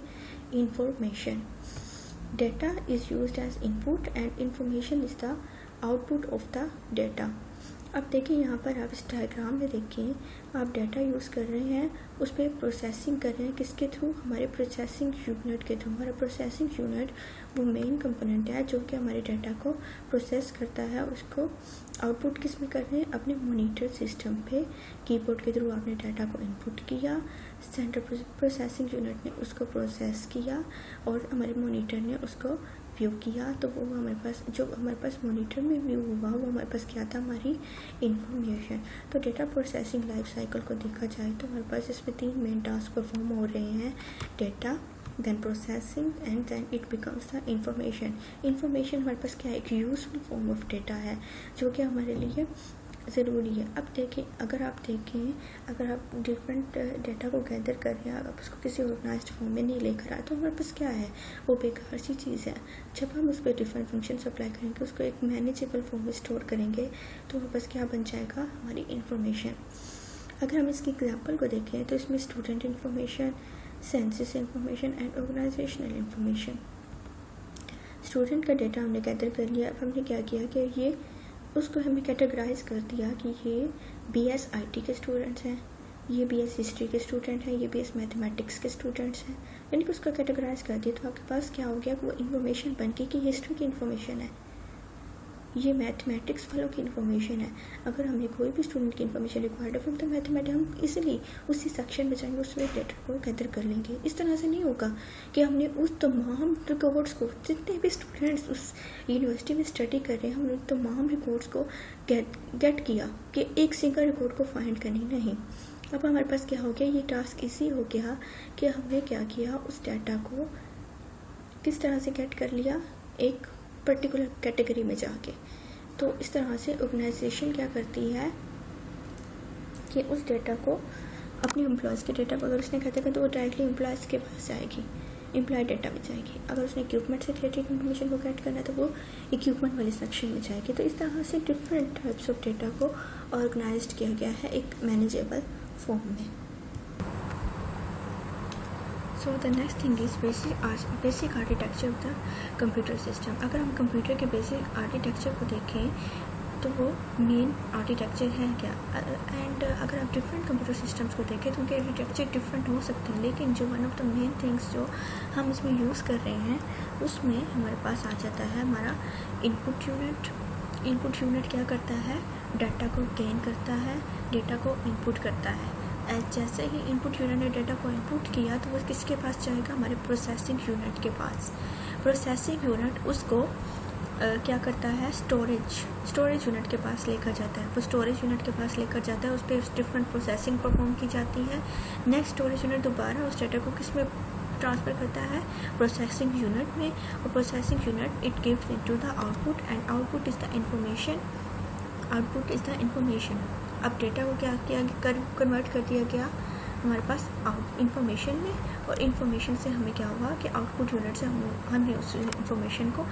Speaker 1: information. Data is used as input and information is the output of the data. अब देखिए यहाँ पर आप इस डायग्राम में देखिए, आप डाटा यूज़ कर रहे हैं, उस पर प्रोसेसिंग कर रहे हैं, किसके थ्रू, हमारे प्रोसेसिंग यूनिट के थ्रू। हमारा प्रोसेसिंग यूनिट वो मेन कंपोनेंट है जो कि हमारे डाटा को प्रोसेस करता है। उसको आउटपुट किस में कर रहे हैं, अपने मॉनिटर सिस्टम पे कीबोर्ड के थ्रू आपने डाटा को इनपुट किया, सेंट्रल प्रोसेसिंग यूनिट ने उसको प्रोसेस किया और हमारे मॉनिटर ने उसको व्यू किया। तो वो हमारे पास जो हमारे पास मॉनिटर में व्यू हुआ वो हमारे पास क्या था, हमारी इंफॉर्मेशन। तो डेटा प्रोसेसिंग लाइफ साइकिल को देखा जाए तो हमारे पास इसमें 3 मेन टास्क परफॉर्म हो रहे हैं, data, then processing and then it becomes the information. Information हमारे पास क्या है, एक यूजफुल फॉर्म ऑफ डेटा है जो कि हमारे लिए ज़रूरी है। अब देखें, अगर आप डिफरेंट डेटा को गैदर कर रहे हैं, आप उसको किसी ऑर्गेनाइज्ड फॉर्म में नहीं लेकर आए तो हमारे पास क्या है, वो बेकार सी चीज़ है। जब हम उस पर डिफरेंट फंक्शन अप्लाई करेंगे, उसको एक मैनेजेबल फॉर्म में स्टोर करेंगे तो हमारे पास क्या बन जाएगा, हमारी इंफॉर्मेशन। अगर हम इसकी एग्जाम्पल को देखें तो इसमें student information, census information and organizational information. Student का डेटा हमने गैदर कर लिया। अब हमने क्या किया कि ये उसको हमें कैटेगराइज कर दिया कि ये BSIT के स्टूडेंट्स हैं, ये BS हिस्ट्री के स्टूडेंट हैं, ये BS मैथमेटिक्स के स्टूडेंट्स हैं, यानी कि उसका कैटेगराइज कर दिया। तो आपके पास क्या हो गया, वो इन्फॉर्मेशन बन गई कि हिस्ट्री की इन्फॉर्मेशन है, ये मैथमेटिक्स वालों की इन्फॉर्मेशन है। अगर हमें कोई भी स्टूडेंट की इन्फॉर्मेशन रिक्वायर्ड है फ्रॉम द मैथमेटिक्स, हम इजीली उसी सेक्शन में जाएंगे, उसमें डेटा को गैदर कर लेंगे। इस तरह से नहीं होगा कि हमने उस तमाम रिकॉर्ड्स को, जितने भी स्टूडेंट्स उस यूनिवर्सिटी में स्टडी कर रहे हैं, हमने तमाम रिकॉर्ड्स को गेट किया कि एक सिंगल रिकॉर्ड को फाइंड करनी नहीं। अब हमारे पास क्या हो गया, ये टास्क इजी हो गया कि हमने क्या किया, उस डाटा को किस तरह से गेट कर लिया, एक पर्टिकुलर कैटेगरी में जाके। तो इस तरह से ऑर्गेनाइजेशन क्या करती है कि उस डेटा को, अपने एम्प्लॉयज़ के डेटा को अगर उसने कहते हैं तो वो डायरेक्टली एम्प्लॉयज़ के पास जाएगी, एम्प्लॉय डेटा में जाएगी। अगर उसने इक्विपमेंट से रिलेटेड इन्फॉर्मेशन को गेट करना है तो वो इक्विपमेंट वाले सेक्शन में जाएगी। तो इस तरह से डिफरेंट टाइप्स ऑफ डेटा को ऑर्गेनाइज्ड किया गया है एक मैनेजेबल फॉर्म में। सो the next thing is basic architecture of the computer system. अगर हम कंप्यूटर के बेसिक आर्किटेक्चर को देखें तो वो मेन आर्किटेक्चर है क्या। एंड अगर आप डिफरेंट कंप्यूटर सिस्टम्स को देखें तो उनके आर्किटेक्चर डिफरेंट हो सकते हैं, लेकिन जो one of the main things जो हम इसमें यूज़ कर रहे हैं उसमें हमारे पास आ जाता है हमारा इनपुट यूनिट। इनपुट यूनिट क्या करता है, डाटा को गेन करता है, डेटा को इनपुट करता है। जैसे ही इनपुट यूनिट ने डेटा को इनपुट किया तो वो किसके पास जाएगा, हमारे प्रोसेसिंग यूनिट के पास। प्रोसेसिंग यूनिट उसको क्या करता है, स्टोरेज यूनिट के पास लेकर जाता है। वो स्टोरेज यूनिट के पास लेकर जाता है, उस पर डिफरेंट प्रोसेसिंग परफॉर्म की जाती है। नेक्स्ट स्टोरेज यूनिट दोबारा उस डेटा को किस में ट्रांसफ़र करता है, प्रोसेसिंग यूनिट में। और processing unit it gives into the output, and output is the information. अब डेटा को क्या किया, कन्वर्ट कर दिया गया हमारे पास इंफॉर्मेशन में, और इन्फॉर्मेशन से हमें क्या हुआ कि आउटपुट यूनिट से हमने उस इंफॉर्मेशन को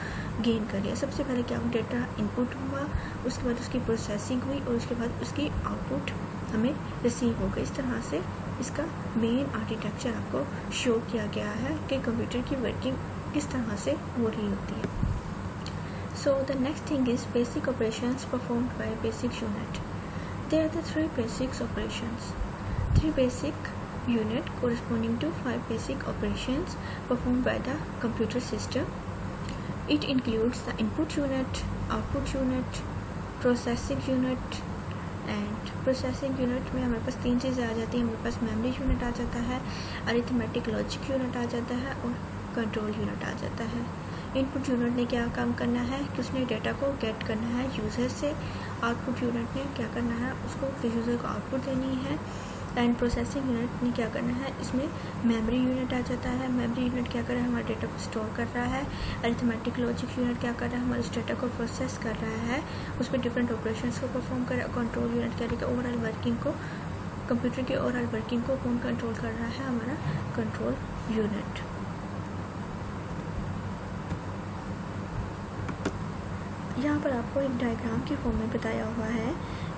Speaker 1: गेन कर लिया। सबसे पहले क्या, डेटा इनपुट हुआ, उसके बाद उसकी प्रोसेसिंग हुई, और उसके बाद उसकी आउटपुट हमें रिसीव हो गई। इस तरह से इसका मेन आर्किटेक्चर आपको शो किया गया है कि कंप्यूटर की वर्किंग किस तरह से हो रही होती है। So the next thing is basic operations performed by basic unit. There are the three basic operations. Three basic unit corresponding to 5 basic operations performed by the computer system. It includes the input unit, output unit, processing unit, and processing unit में हमारे पास 3 चीज़ें आ जाती हैं। हमारे पास मेमोरी यूनिट आ जाता है, अरिथमेटिक लॉजिक यूनिट आ जाता है, और कंट्रोल यूनिट आ जाता है। इनपुट यूनिट ने क्या काम करना है कि उसने डेटा को गेट करना है यूज़र से। आउटपुट यूनिट ने क्या करना है, उसको यूज़र को आउटपुट देनी है। एंड प्रोसेसिंग यूनिट ने क्या करना है, इसमें मेमोरी यूनिट आ जाता है। मेमोरी यूनिट क्या कर रहा है, हमारे डेटा को स्टोर कर रहा है। अरिथमेटिक लॉजिक यूनिट क्या कर रहा है, हमारे उस डेटा को प्रोसेस कर रहा है, उस पर डिफरेंट ऑपरेशंस को परफॉर्म कर रहा है। कंट्रोल यूनिट क्या करेगा, ओवरऑल वर्किंग को, कंप्यूटर की ओवरऑल वर्किंग को कौन कंट्रोल कर रहा है, हमारा कंट्रोल यूनिट। यहाँ पर आपको एक डायग्राम के फॉर्म में बताया हुआ है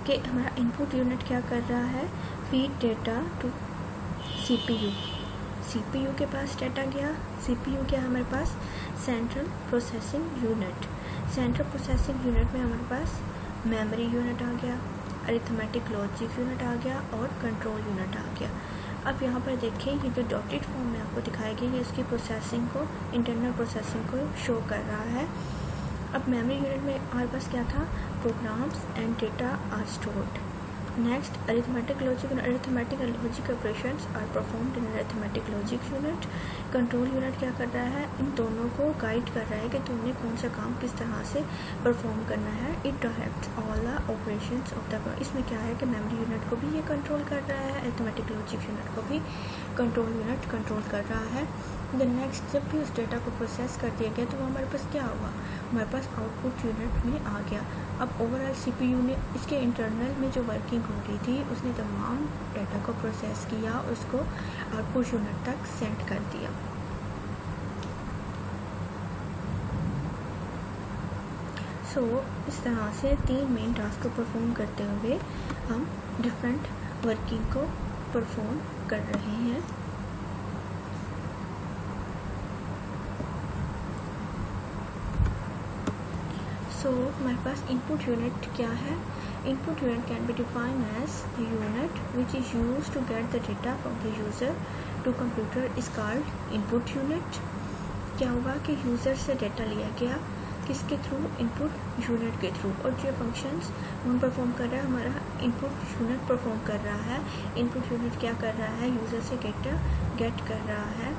Speaker 1: कि हमारा इनपुट यूनिट क्या कर रहा है, feed data to CPU। CPU के पास डेटा गया। CPU क्या है हमारे पास, central processing unit. Central processing unit में हमारे पास मेमोरी यूनिट आ गया, अरिथमेटिक लॉजिक यूनिट आ गया, और कंट्रोल यूनिट आ गया। अब यहाँ पर देखिए, ये जो डॉटेड फॉर्म में आपको दिखाई गई है, इसकी प्रोसेसिंग को, इंटरनल प्रोसेसिंग को शो कर रहा है। अब मेमोरी यूनिट में हमारे पास क्या था, programs and data are stored. Next arithmetic logic and arithmetic and logic operations are performed in arithmetic logic unit. Control unit क्या कर रहा है, इन दोनों को गाइड कर रहा है कि तुमने कौन सा काम किस तरह से परफॉर्म करना है। It directs all the operations of the, इसमें क्या है कि मेमोरी यूनिट को भी ये कंट्रोल कर रहा है, अरिथमेटिक लॉजिक यूनिट को भी कंट्रोल यूनिट कंट्रोल कर रहा है। देन नेक्स्ट जब भी उस डेटा को प्रोसेस कर दिया गया तो वो हमारे पास क्या हुआ, हमारे पास आउटपुट यूनिट में आ गया। अब ओवरऑल CPU ने इसके इंटरनल में जो वर्किंग हो रही थी उसने तमाम डेटा को प्रोसेस किया, उसको आउटपुट यूनिट तक सेंड कर दिया। सो इस तरह से 3 मेन टास्क को परफॉर्म करते हुए हम डिफरेंट वर्किंग को परफॉर्म कर रहे हैं। सो हमारे पास इनपुट यूनिट क्या है. Input unit can be defined as the unit which is used to get the data from the user to computer is called input unit. क्या हुआ कि यूज़र से डेटा लिया गया किसके थ्रू, इनपुट यूनिट के थ्रू, और जो फंक्शंस कौन परफॉर्म कर रहा है, हमारा इनपुट यूनिट परफॉर्म कर रहा है. इनपुट यूनिट क्या कर रहा है, यूज़र से डेटा गेट कर रहा है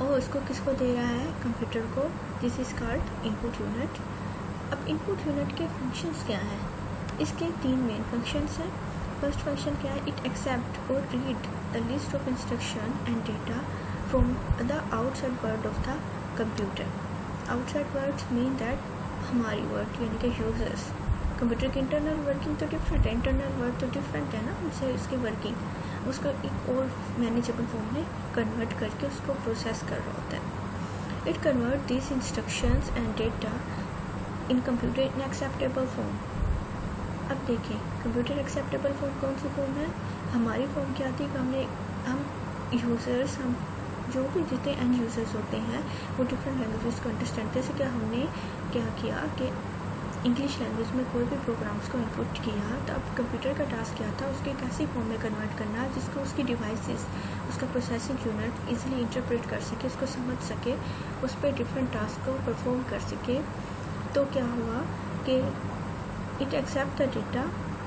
Speaker 1: और उसको किसको दे रहा है, कंप्यूटर को. This is called input unit. अब इनपुट यूनिट के फंक्शंस क्या हैं, इसके 3 मेन फंक्शंस हैं. फर्स्ट फंक्शन क्या है, इट एक्सेप्ट और read the list of instruction and data from the outside world of the computer. Outside words mean that हमारी वर्ड यानी कि यूजर्स. कंप्यूटर की इंटरनल वर्किंग तो डिफरेंट है, इंटरनल वर्ड तो डिफरेंट है ना, उनसे उसकी वर्किंग उसको एक और मैनेजेबल फॉर्म में कन्वर्ट करके उसको प्रोसेस कर रहा होता है. It convert this instructions and data in computer in acceptable form. अब देखिए कंप्यूटर एक्सेप्टेबल फॉर्म कौन सी फॉर्म है, हमारी फॉर्म क्या थी कि हम यूज़र्स, हम जो भी जितने एंड यूज़र्स होते हैं वो डिफरेंट लैंग्वेजेस को अंडरस्टैंड. जैसे कि हमने क्या किया कि इंग्लिश लैंग्वेज में कोई भी प्रोग्राम्स को इनपुट किया, तो अब कंप्यूटर का टास्क क्या था, उसके एक ऐसी फॉर्म में कन्वर्ट करना जिसको उसकी डिवाइसेस, उसका प्रोसेसिंग यूनिट इजीली इंटरप्रेट कर सके, उसको समझ सके, उस पर डिफरेंट टास्क को परफॉर्म कर सके. तो क्या हुआ कि it accept the data,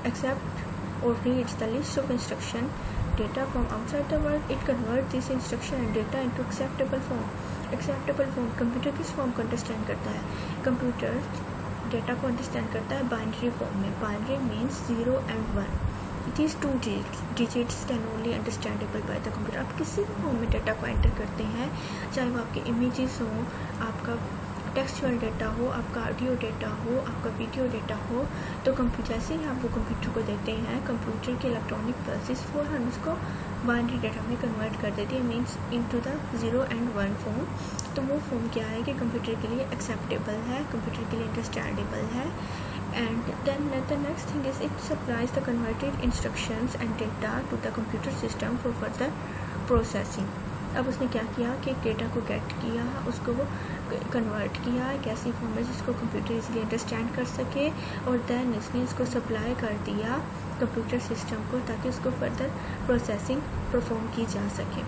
Speaker 1: accept or reads the list of instruction data from outside the world. It convert this instruction and data into acceptable form. Acceptable form computer किस फॉर्म को अंडरस्टैंड करता है, कंप्यूटर डेटा को अंडरस्टैंड करता है बाइनरी फॉर्म में. Binary means 0 and 1. These 2 digits can only understandable by the computer. आप किसी भी फॉर्म में डेटा को एंटर करते हैं, चाहे वो आपके इमेजेस हों, आपका टेक्सचुअल डेटा हो, आपका ऑडियो डेटा हो, आपका वीडियो डेटा हो, तो जैसे ही आप वो कंप्यूटर को देते हैं, कंप्यूटर के इलेक्ट्रॉनिक पल्सेस फ़ौरन उसको बाइनरी डेटा में कन्वर्ट कर देती है, means into the 0 and 1 form. तो वो फॉर्म क्या है कि कंप्यूटर के लिए एक्सेप्टेबल है, कंप्यूटर के लिए अंडरस्टैंडेबल है. And then the next thing is it supplies the converted instructions and data to the computer system for further processing. अब उसने क्या किया कि डेटा को गेट किया, उसको वो कन्वर्ट किया एक ऐसी फॉर्म में जिसको कंप्यूटर इजीली अंडरस्टैंड कर सके, और देन इसने इसको सप्लाई कर दिया कंप्यूटर सिस्टम को ताकि उसको फर्दर प्रोसेसिंग परफॉर्म की जा सके.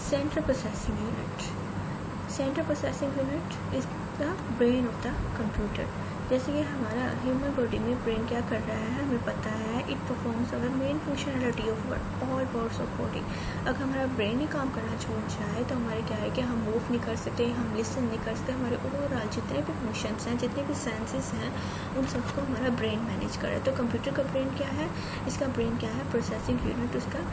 Speaker 1: Central processing unit. Central processing unit is the brain of the computer. जैसे कि हमारा ह्यूमन बॉडी में ब्रेन क्या कर रहा है हमें पता है, it performs our main functionality of all parts of body. अगर हमारा ब्रेन ही काम करना छोड़ जाए तो हमारे क्या है कि हम मूव नहीं कर सकते, हम लिसन नहीं कर सकते, हमारे ओवरऑल जितने भी फंक्शंस हैं, जितने भी सेंसेस हैं, उन सबको हमारा ब्रेन मैनेज कर रहा है. तो कंप्यूटर का ब्रेन क्या है, इसका ब्रेन क्या है, प्रोसेसिंग यूनिट, उसका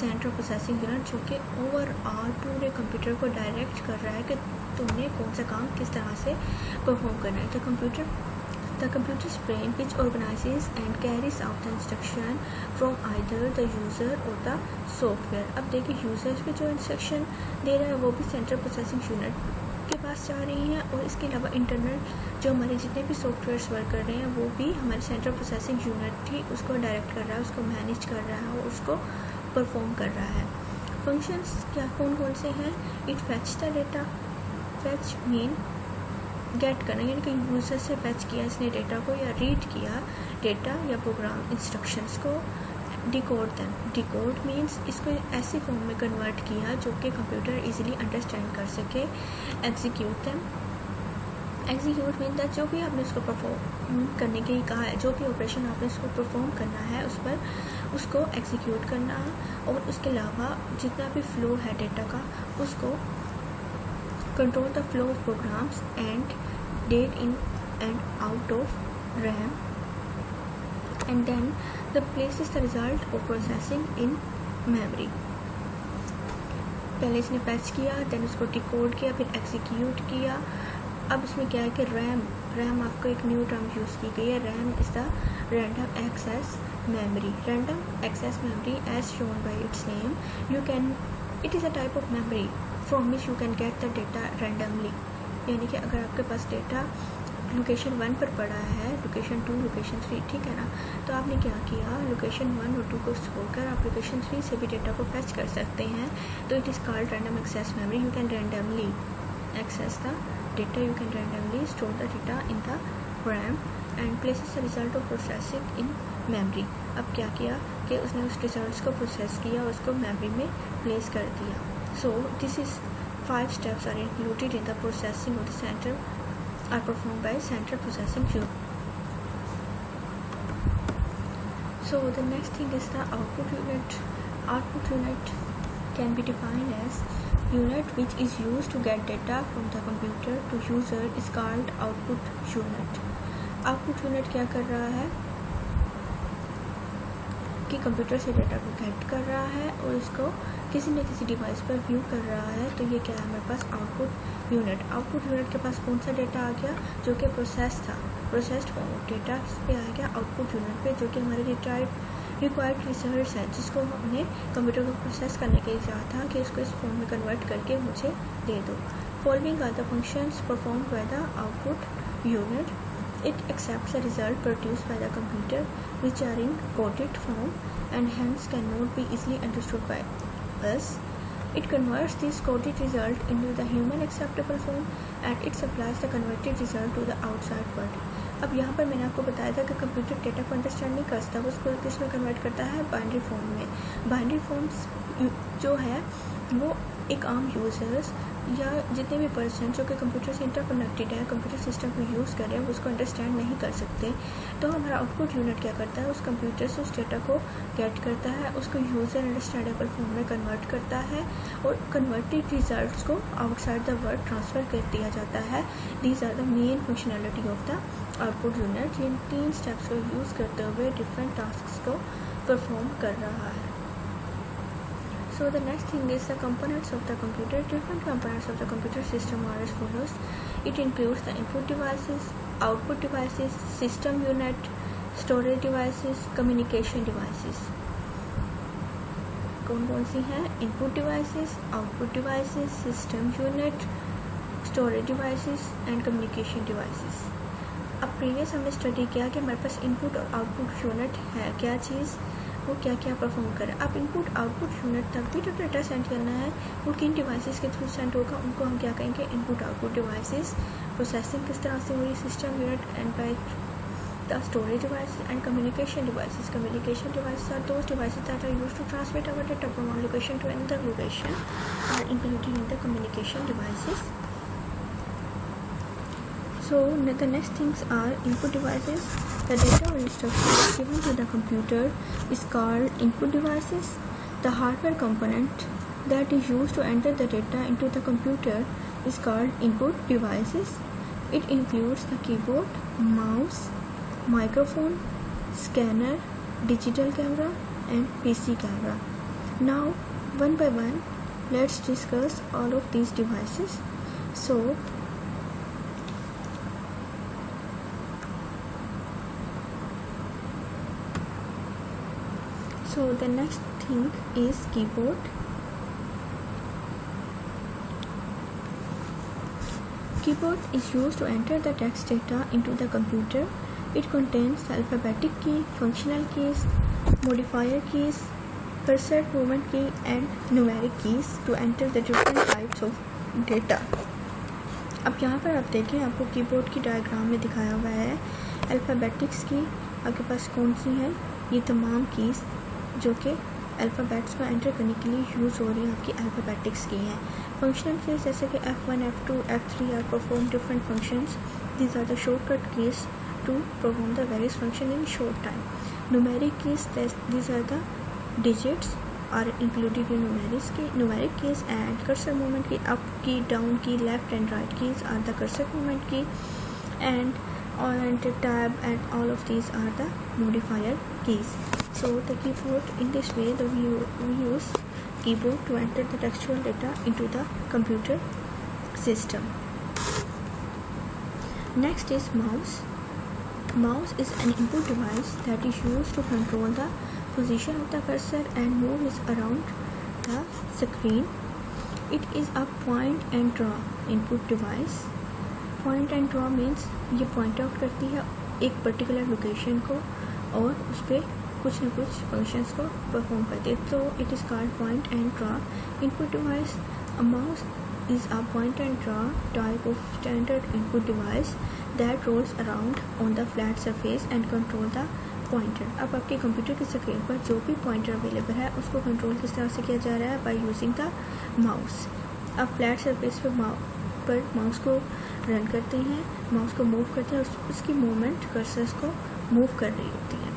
Speaker 1: सेंट्रल प्रोसेसिंग यूनिट, जो कि ओवरऑल पूरे कंप्यूटर को डायरेक्ट कर रहा है कि तुमने कौन सा काम किस तरह से परफॉर्म करना है. The computers brain which organises and carries out the instruction from either the user और द सॉफ्टवेयर. अब देखिए यूज़र्स पे जो इंस्ट्रक्शन दे रहा है वो भी सेंट्रल प्रोसेसिंग यूनिट के पास जा रही हैं, और इसके अलावा इंटरनल जो हमारे जितने भी सॉफ्टवेयर्स वर्क कर रहे हैं वो भी हमारे सेंट्रल प्रोसेसिंग यूनिट ही उसको डायरेक्ट कर रहा है, उसको मैनेज कर रहा है और उसको परफॉर्म कर रहा है. फंक्शंस क्या कौन कौन से हैं, it fetch the data. Fetch mean get करना, यानी कि यूज़र से फैच किया इसने डेटा को या रीड किया डेटा या प्रोग्राम इंस्ट्रक्शंस को. Decode them. डिकोड मीन्स इसको ऐसी फॉर्म में कन्वर्ट किया जो कि कंप्यूटर इजीली अंडरस्टैंड कर सके. Execute them. Execute mean that जो भी आपने उसको परफॉर्म करने के लिए कहा है, जो भी ऑपरेशन आपने उसको परफॉर्म करना है उस पर उसको एग्जीक्यूट करना, और उसके अलावा जितना भी फ्लो है डेटा का उसको control the flow of programs and data in and out of RAM, and then the places the result of processing in memory. पहले इसने फैच किया, देन उसको डिकोड किया, फिर एग्जीक्यूट किया. अब इसमें क्या है कि रैम आपको एक न्यू टर्म यूज़ की गई है. RAM is the random access memory. Random access memory as shown by its name, it is a type of memory from which you can get the data randomly. यानी कि अगर आपके पास डेटा लोकेशन 1 पर पड़ा है, लोकेशन 2, लोकेशन 3, ठीक है ना। तो आपने क्या किया, लोकेशन 1 और 2 को छोड़कर आप लोकेशन 3 से भी डेटा को फेच कर सकते हैं। तो it is called random access memory. You can randomly access the data, you can randomly store the data in the RAM and places the result of processing in memory. अब क्या किया कि उसने उस रिजल्ट्स को प्रोसेस किया, उसको मेमोरी में प्लेस कर दिया। So this is 5 steps are included in the processing of the center are performed by central processing unit. So the next thing is the output unit. Output unit can be defined as unit which is used to get data from the computer to user is called output unit. Output unit क्या कर रहा है कि कंप्यूटर से डेटा को गेट कर रहा है और इसको किसी न किसी डिवाइस पर व्यू कर रहा है। तो ये क्या है हमारे पास आउटपुट यूनिट। आउटपुट यूनिट के पास कौन सा डेटा आ गया, जो कि प्रोसेस था, प्रोसेस्ड फॉर्म ऑफ डेटा इस पे आ गया आउटपुट यूनिट पे, जो कि हमारे रिक्वायर्ड रिजल्ट्स है, जिसको हमने कंप्यूटर को प्रोसेस करने के लिए चाहा था कि इसको इस फॉर्म में कन्वर्ट करके मुझे दे दो। Following are the functions performed by the output unit. It accepts the result produced by the computer which are in coded form and hence cannot be easily understood by us. It converts this coded result into the human acceptable form and it supplies the converted result to the outside world. अब यहाँ पर मैंने आपको बताया था कि कंप्यूटर डेटा को अंडरस्टैंड नहीं करता, वो उसको किस में कन्वर्ट करता है, बाइनरी फॉर्म में। बाइनरी फॉर्म्स जो है वो एक आम यूज़र्स या जितने भी पर्सन जो कि कंप्यूटर से इंटरकनेक्टेड है, कंप्यूटर सिस्टम को यूज़ कर रहे हैं, वो उसको अंडरस्टैंड नहीं कर सकते। तो हमारा आउटपुट यूनिट क्या करता है, उस कंप्यूटर से उस डेटा को गेट करता है, उसको यूज़र अंडरस्टैंडेबल फॉर्म में कन्वर्ट करता है और कन्वर्टेड रिजल्ट्स को आउटसाइड द वर्ल्ड ट्रांसफ़र कर दिया जाता है। These are the main functionality of the output unit. इन 3 स्टेप्स को यूज़ करते हुए डिफरेंट टास्क को परफॉर्म कर रहा है। So the next thing is the components of the computer. Different components of the computer system are as follows. It includes the input devices, output devices, system unit, storage devices, communication devices. कौन कौन सी हैं? Input devices, output devices, system unit, storage devices and communication devices. अब प्रीवियस हमने स्टडी किया कि हमारे पास इनपुट और आउटपुट यूनिट है, क्या चीज़, वो क्या क्या परफॉर्म करें। अब इनपुट आउटपुट यूनिट तक भी जो डेटा सेंड करना है वो किन डिवाइसेस के थ्रू सेंड होगा, उनको हम क्या कहेंगे, इनपुट आउटपुट डिवाइसेस। प्रोसेसिंग किस तरह से हो रही, system unit and by the storage devices and communication devices. Communication devices are those devices that are used to transmit our data from one location to another location are included in the communication devices. So the next things are input devices. The data or instructions given to the computer is called input devices. The hardware component that is used to enter the data into the computer is called input devices. It includes the keyboard, mouse, microphone, scanner, digital camera and PC camera. Now one by one let's discuss all of these devices. So the next thing is keyboard. Keyboard is used to enter the text data into the computer. It contains the alphabetic key, functional keys, modifier keys, cursor movement key and numeric keys to enter the different types of data. अब यहाँ पर आप देखें, आपको कीबोर्ड की डायग्राम में दिखाया हुआ है अल्फ़ाबेटिक्स की आपके पास कौन सी हैं, ये तमाम कीज़ जो कि अल्फ़ाबेट्स को एंटर करने के लिए यूज़ हो रही हैं आपकी अल्फ़ाबेटिक्स की हैं. फंक्शनल कीज़ जैसे कि F1, F2, F3 are perform different functions. These are the shortcut keys to perform the various function in short time. Numeric keys, these are the digits are included in numeric keys and cursor movement key, up key, down key, left and right keys are the cursor movement key and tab and all of these are the modifier keys. So the keyboard, in this way we use keyboard to enter the textual data into the computer system. Next is mouse. Mouse is an input device that is used to control the position of the cursor and move it around the screen. It is a point and draw input device. Point and draw means ये पॉइंट आउट करती है एक पर्टिकुलर लोकेशन को और उस पर कुछ न कुछ फंक्शंस को परफॉर्म करती है, तो it is called point and draw. Input device, a mouse is a point and draw type of standard input device that rolls around on the flat surface and control the pointer। अब आपके कंप्यूटर की स्क्रीन पर जो भी पॉइंटर अवेलेबल है उसको कंट्रोल किस तरह से किया जा रहा है, बाय यूजिंग द माउस। अब फ्लैट सरफेस पर माउस को रन करते हैं, माउस को मूव करते हैं, उसकी मूवमेंट कर्सर्स को मूव कर रही होती है।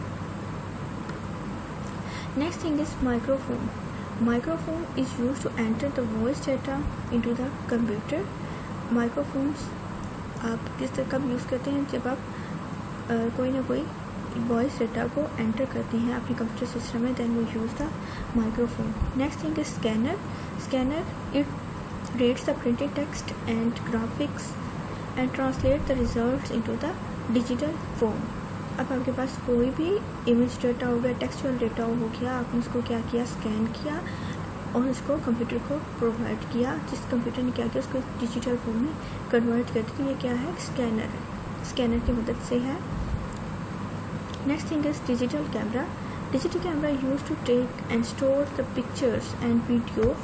Speaker 1: Next thing is microphone. Microphone is used to enter the voice data into the computer। Microphones आप कब यूज़ करते हैं, जब आप कोई ना कोई वॉइस डाटा को एंटर करते हैं अपने कंप्यूटर सिस्टम में, then we use the microphone. Next thing is scanner. Scanner it reads the printed text and graphics and translate the results into the digital form. अब आपके पास कोई भी इमेज डाटा हो गया, टेक्सचुअल डाटा हो गया, आपने उसको क्या किया, स्कैन किया और उसको कंप्यूटर को प्रोवाइड किया, जिस कंप्यूटर ने क्या किया उसको डिजिटल फॉर्म में कन्वर्ट कर दिया। ये क्या है, स्कैनर है, स्कैनर की मदद से है। Next thing is digital camera. Digital camera use to take and store the pictures and video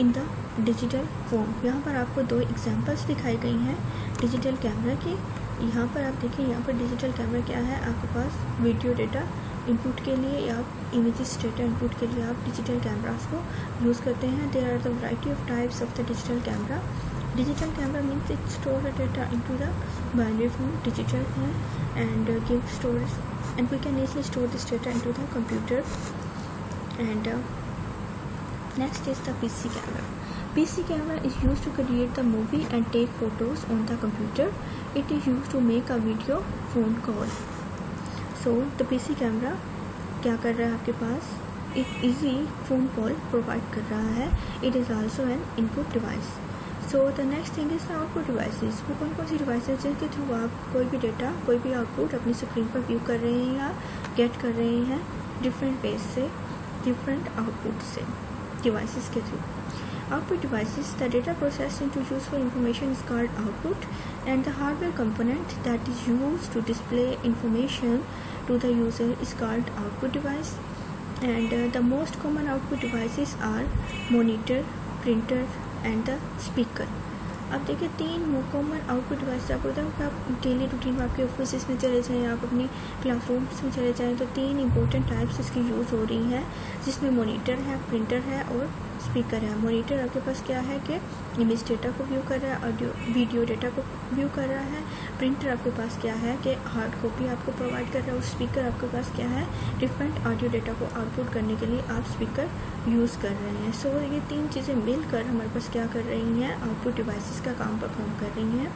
Speaker 1: in the digital form. यहाँ पर आपको दो एग्जाम्पल्स दिखाई गई हैं डिजिटल कैमरा की। यहाँ पर आप देखिए, यहाँ पर डिजिटल कैमरा क्या है, आपके पास वीडियो डेटा इनपुट के लिए या इमेजेस डेटा इनपुट के लिए आप डिजिटल कैमरास को यूज़ करते हैं। There are the variety of types of the digital camera. Digital camera means it store the data into the binary form, digital है, and give storage and we can easily store this data into the computer. And next is the PC camera. PC camera is used to create the movie and take photos on the computer. It is used to make a video phone call. So the PC camera क्या कर रहा है आपके पास, एक easy phone call provide कर रहा है। It is also an input device. So the next thing is output devices. वो कौन कौन सी डिवाइसेज हैं जिनके थ्रू आप कोई भी डेटा, कोई भी आउटपुट अपनी स्क्रीन पर व्यू कर रहे हैं या गेट कर रहे हैं डिफरेंट वेज से, डिफरेंट आउटपुट से, डिवाइसेस के through. Output devices, the data processed into useful information is called output, and the hardware component that is used to display information to the user is called output device. And the most common output devices are monitor, printer and the speaker. अब देखिए, तीन कॉमन आउटपुट डिवाइस आपको बताऊँ कि आप डेली रूटीन में आपके ऑफिस में चले जाएँ, आप अपनी क्लासरूम्स में चले जाएँ, तो तीन इंपॉर्टेंट टाइप्स इसकी यूज़ हो रही हैं, जिसमें मॉनिटर है, प्रिंटर है और स्पीकर है। मॉनिटर आपके पास क्या है कि इमेज डेटा को व्यू कर रहा है, ऑडियो वीडियो डेटा को व्यू कर रहा है। प्रिंटर आपके पास क्या है कि हार्ड कॉपी आपको प्रोवाइड कर रहा है, और स्पीकर आपके पास क्या है, डिफरेंट ऑडियो डेटा को आउटपुट करने के लिए आप स्पीकर यूज़ कर रहे हैं। सो ये तीन चीज़ें मिलकर हमारे पास क्या कर रही हैं, आउटपुट डिवाइसेस का काम परफॉर्म कर रही हैं।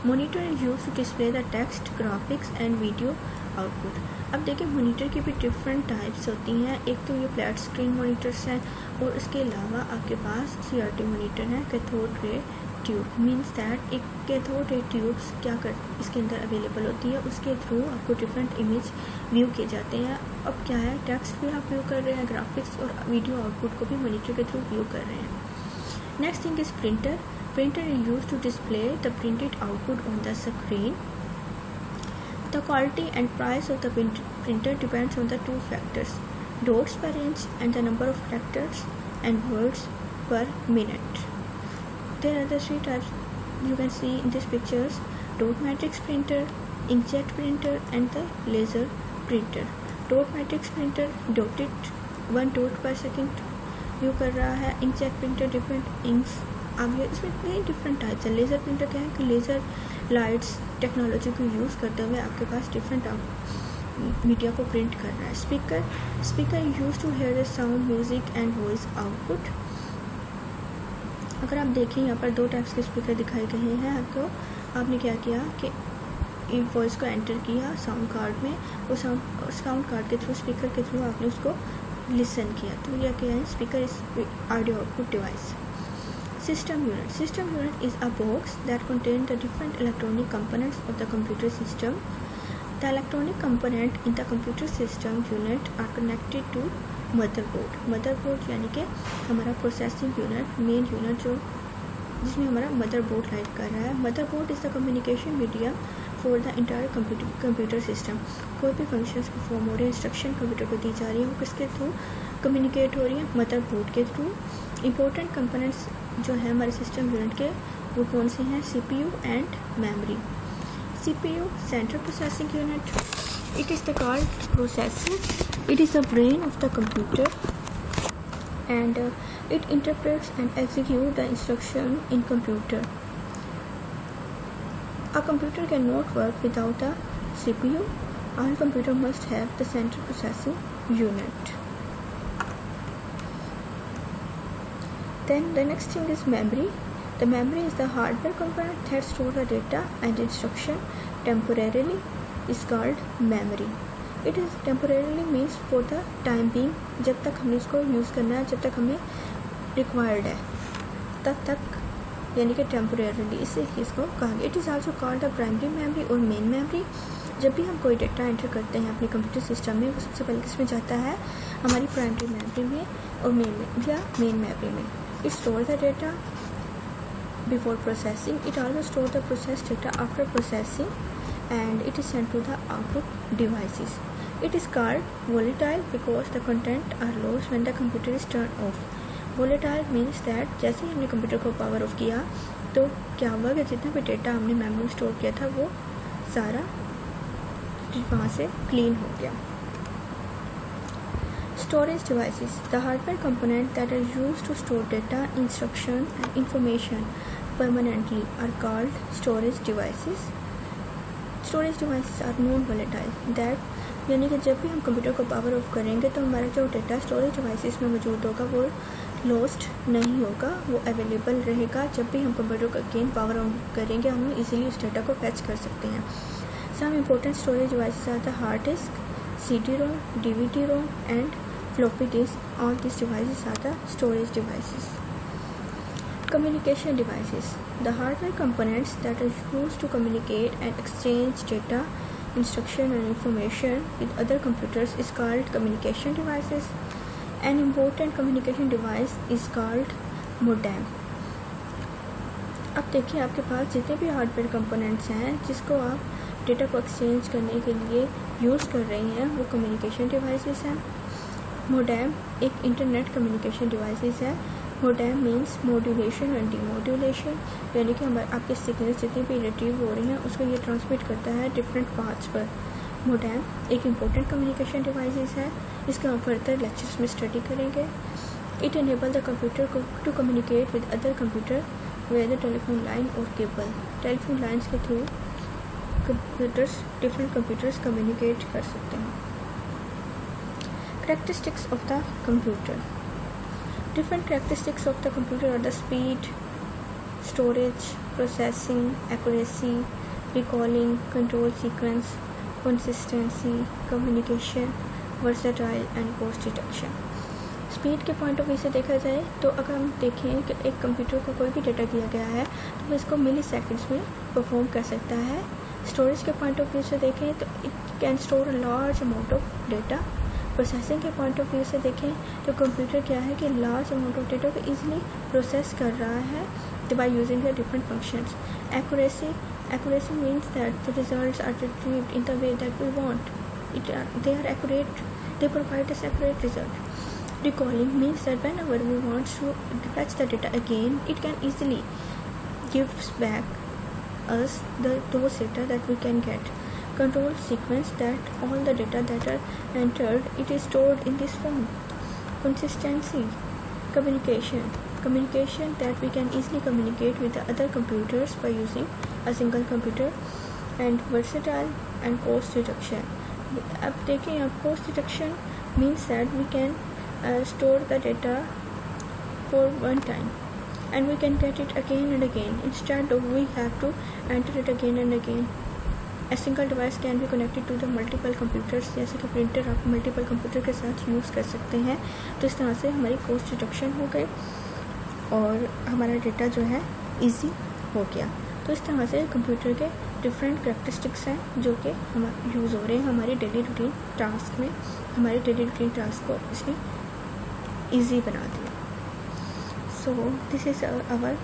Speaker 1: Monitor is use to display the text, graphics and video output. अब देखिए, मॉनिटर की भी डिफरेंट टाइप्स होती हैं। एक तो ये फ्लैट स्क्रीन मॉनिटर्स हैं, और इसके अलावा आपके पास CRT मॉनिटर है, cathode ray tube. Means that एक कैथोड रे ट्यूब्स क्या कर इसके अंदर अवेलेबल होती है, उसके थ्रू आपको डिफरेंट इमेज व्यू किए जाते हैं। अब क्या है, टेक्स्ट भी आप व्यू कर रहे हैं, ग्राफिक्स और वीडियो आउटपुट को भी मॉनिटर के थ्रू व्यू कर रहे हैं। Next thing is printer. Printer is used to display the printed output on the screen. The quality and price of the printer depends on the two factors: dots per inch and the number of characters and words per minute. There are the three types you can see in these pictures: dot matrix printer, inkjet printer and the laser printer. Dot matrix printer dotted 1 dot per second view कर रहा है। inkjet printer डिफरेंट इंक्स, अब ये इसमें कई डिफरेंट टाइप्स है। लेज़र प्रिंटर क्या है कि लेज़र लाइट्स टेक्नोलॉजी को यूज़ करते हुए आपके पास डिफरेंट मीडिया को प्रिंट कर रहा है। Speaker use to hear the sound, music and voice output. अगर आप देखें, यहाँ पर दो टाइप्स के स्पीकर दिखाए गए हैं आपको। आपने क्या किया कि वॉइस को एंटर किया साउंड कार्ड में, वो साउंड कार्ड के थ्रू, स्पीकर के थ्रू आपने उसको लिसन किया, तो यह क्या है, speaker is audio output device. System unit is a box that contains the different electronic components of the computer system. The electronic component in the computer system unit are connected to motherboard. Motherboard यानी कि हमारा प्रोसेसिंग यूनिट, मेन यूनिट जो जिसमें हमारा मदरबोर्ड लाइट कर रहा है। Motherboard is the communication media for the entire computer system. कोई भी फंक्शंस परफॉर्म हो रही है, इंस्ट्रक्शन कंप्यूटर को दी जा रही है, वो किसके थ्रू कम्युनिकेट हो रही है? मदरबोर्ड के थ्रू। इंपॉर्टेंट कंपोनेंट्स जो है हमारे सिस्टम यूनिट के वो कौन से हैं? CPU and memory. CPU central processing unit, it is the called processor, it is the brain of the computer and it interprets and executes the instruction in computer. A computer cannot work without a CPU. All computer must have the central processing unit. Then the next thing is memory. The memory is the hardware component that stores the data and instruction temporarily is called memory. It is temporarily means for the time being, जब तक हमें इसको यूज़ करना है, जब तक हमें रिक्वायर्ड है तब तक, यानी कि टेम्पोरेरली इससे इसको कहा गया। It is also called the primary memory और मेन मेमोरी। जब भी हम कोई डेटा एंटर करते हैं अपने कंप्यूटर सिस्टम में, वो सबसे पहले किस में जाता है? हमारी प्राइमरी मेमोरी में और मेन मेमोरी में। It store the data before processing. It also stores the processed data after processing and it is sent to the output devices. It is called volatile because the content are lost when the computer is turned off. Volatile means that जैसे ही हमने कंप्यूटर को पावर ऑफ किया तो क्या हुआ कि जितना भी डेटा हमने मेमोरी में स्टोर किया था वो सारा वहाँ से क्लीन हो गया। Storage devices, the hardware component that are used to store data, instruction and information permanently are called storage devices. Storage devices are non-volatile. That यानी कि जब भी हम कंप्यूटर को पावर ऑफ करेंगे तो हमारा जो डेटा स्टोरेज डिवाइसेस में मौजूद होगा वो लॉस्ट नहीं होगा, वो अवेलेबल रहेगा। जब भी हम कंप्यूटर को अगेन पावर ऑन करेंगे हम इजीली उस डेटा को फैच कर सकते हैं। Some important storage devices are the hard disk, CD-ROM, DVD-ROM and floppy disk. All these devices are the storage devices. Communication devices, the hardware components that are used to communicate and exchange data, instruction and information with other computers is called communication devices. An important communication device is called modem. अब देखिए आपके पास जितने भी हार्डवेयर कंपोनेंट्स हैं जिसको आप डेटा को एक्सचेंज करने के लिए यूज़ कर रही हैं वो कम्युनिकेशन डिवाइसेस हैं। मोडेम एक इंटरनेट कम्युनिकेशन डिवाइसेस है। Modem means modulation and demodulation, यानी कि हमारे आपके सिग्नल जितनी भी रिट्रीव हो रही हैं उसको ये ट्रांसमिट करता है डिफरेंट पाथ्स पर। मोडेम एक इम्पोर्टेंट कम्युनिकेशन डिवाइसेस है, इसका हम फर्दर लेक्चर्स में स्टडी करेंगे। It enable the computer to communicate with other computer whether telephone line और केबल। टेलीफोन लाइन्स के थ्रू डिफरेंट कंप्यूटर्स कम्युनिकेट कर सकते हैं। Characteristics of the computer. Different characteristics of the computer are the speed, storage, processing, accuracy, recalling, control sequence, consistency, communication, versatile and cost reduction. Speed के पॉइंट ऑफ व्यू से देखा जाए तो अगर हम देखें कि एक कंप्यूटर को कोई भी डेटा दिया गया है तो वो इसको मिली सेकेंड्स में परफॉर्म कर सकता है। स्टोरेज के पॉइंट ऑफ व्यू से देखें तो it can store a large amount of data. Processing के पॉइंट ऑफ व्यू से देखें तो कंप्यूटर क्या है कि लार्ज अमाउंट ऑफ डेटा को ईजिली प्रोसेस कर रहा है by using the different functions. Accuracy means that the results are retrieved in the way that we want, they are accurate, they provide us accurate result. Recalling means that whenever we want to fetch the data again, it can easily gives back us those data that we can get. Control sequence, that all the data that are entered, it is stored in this form. Consistency, communication that we can easily communicate with the other computers by using a single computer. And versatile and cost reduction. अब देखें यहाँ cost reduction means that we can store the data for one time and we can get it again and again instead of we have to enter it again and again. A single device can be connected to the multiple computers, जैसे कि प्रिंटर आप मल्टीपल कंप्यूटर के साथ यूज़ कर सकते हैं। तो इस तरह से हमारी कॉस्ट रिडक्शन हो गई और हमारा डेटा जो है इजी हो गया। तो इस तरह से कंप्यूटर के डिफरेंट कैरेक्टरिस्टिक्स हैं जो कि हम यूज़ हो रहे हैं हमारी डेली रूटीन टास्क में। हमारे डेली रूटीन टास्क को इसने ईजी बना दिया। So this is our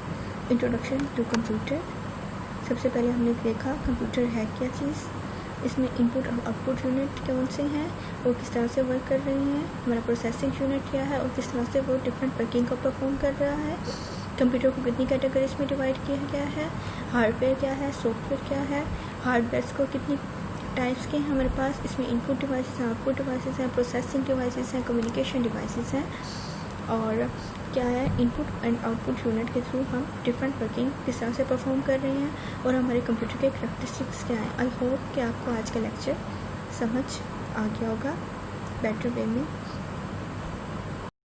Speaker 1: introduction to computer. सबसे पहले हमने देखा कंप्यूटर है क्या चीज़, इसमें इनपुट और आउटपुट यूनिट कौन से हैं, वो किस तरह से वर्क कर रही हैं, हमारा प्रोसेसिंग यूनिट क्या है और किस तरह से वो डिफरेंट वर्किंग को परफॉर्म कर रहा है। कंप्यूटर को कितनी कैटेगरीज में डिवाइड किया गया है, हार्डवेयर क्या है, सॉफ्टवेयर क्या है, हार्डवेयर को कितनी टाइप्स के हैं हमारे पास, इसमें इनपुट डिवाइसेस हैं, आउटपुट डिवाइसेस हैं, प्रोसेसिंग डिवाइसेस हैं, कम्युनिकेशन डिवाइसेस हैं, और क्या है इनपुट एंड आउटपुट यूनिट के थ्रू हम डिफरेंट वर्किंग किस तरह से परफॉर्म कर रहे हैं और हमारे कंप्यूटर के करैक्टरिस्टिक्स क्या हैं। आई होप कि आपको आज का लेक्चर समझ आ गया होगा बेटर वे में।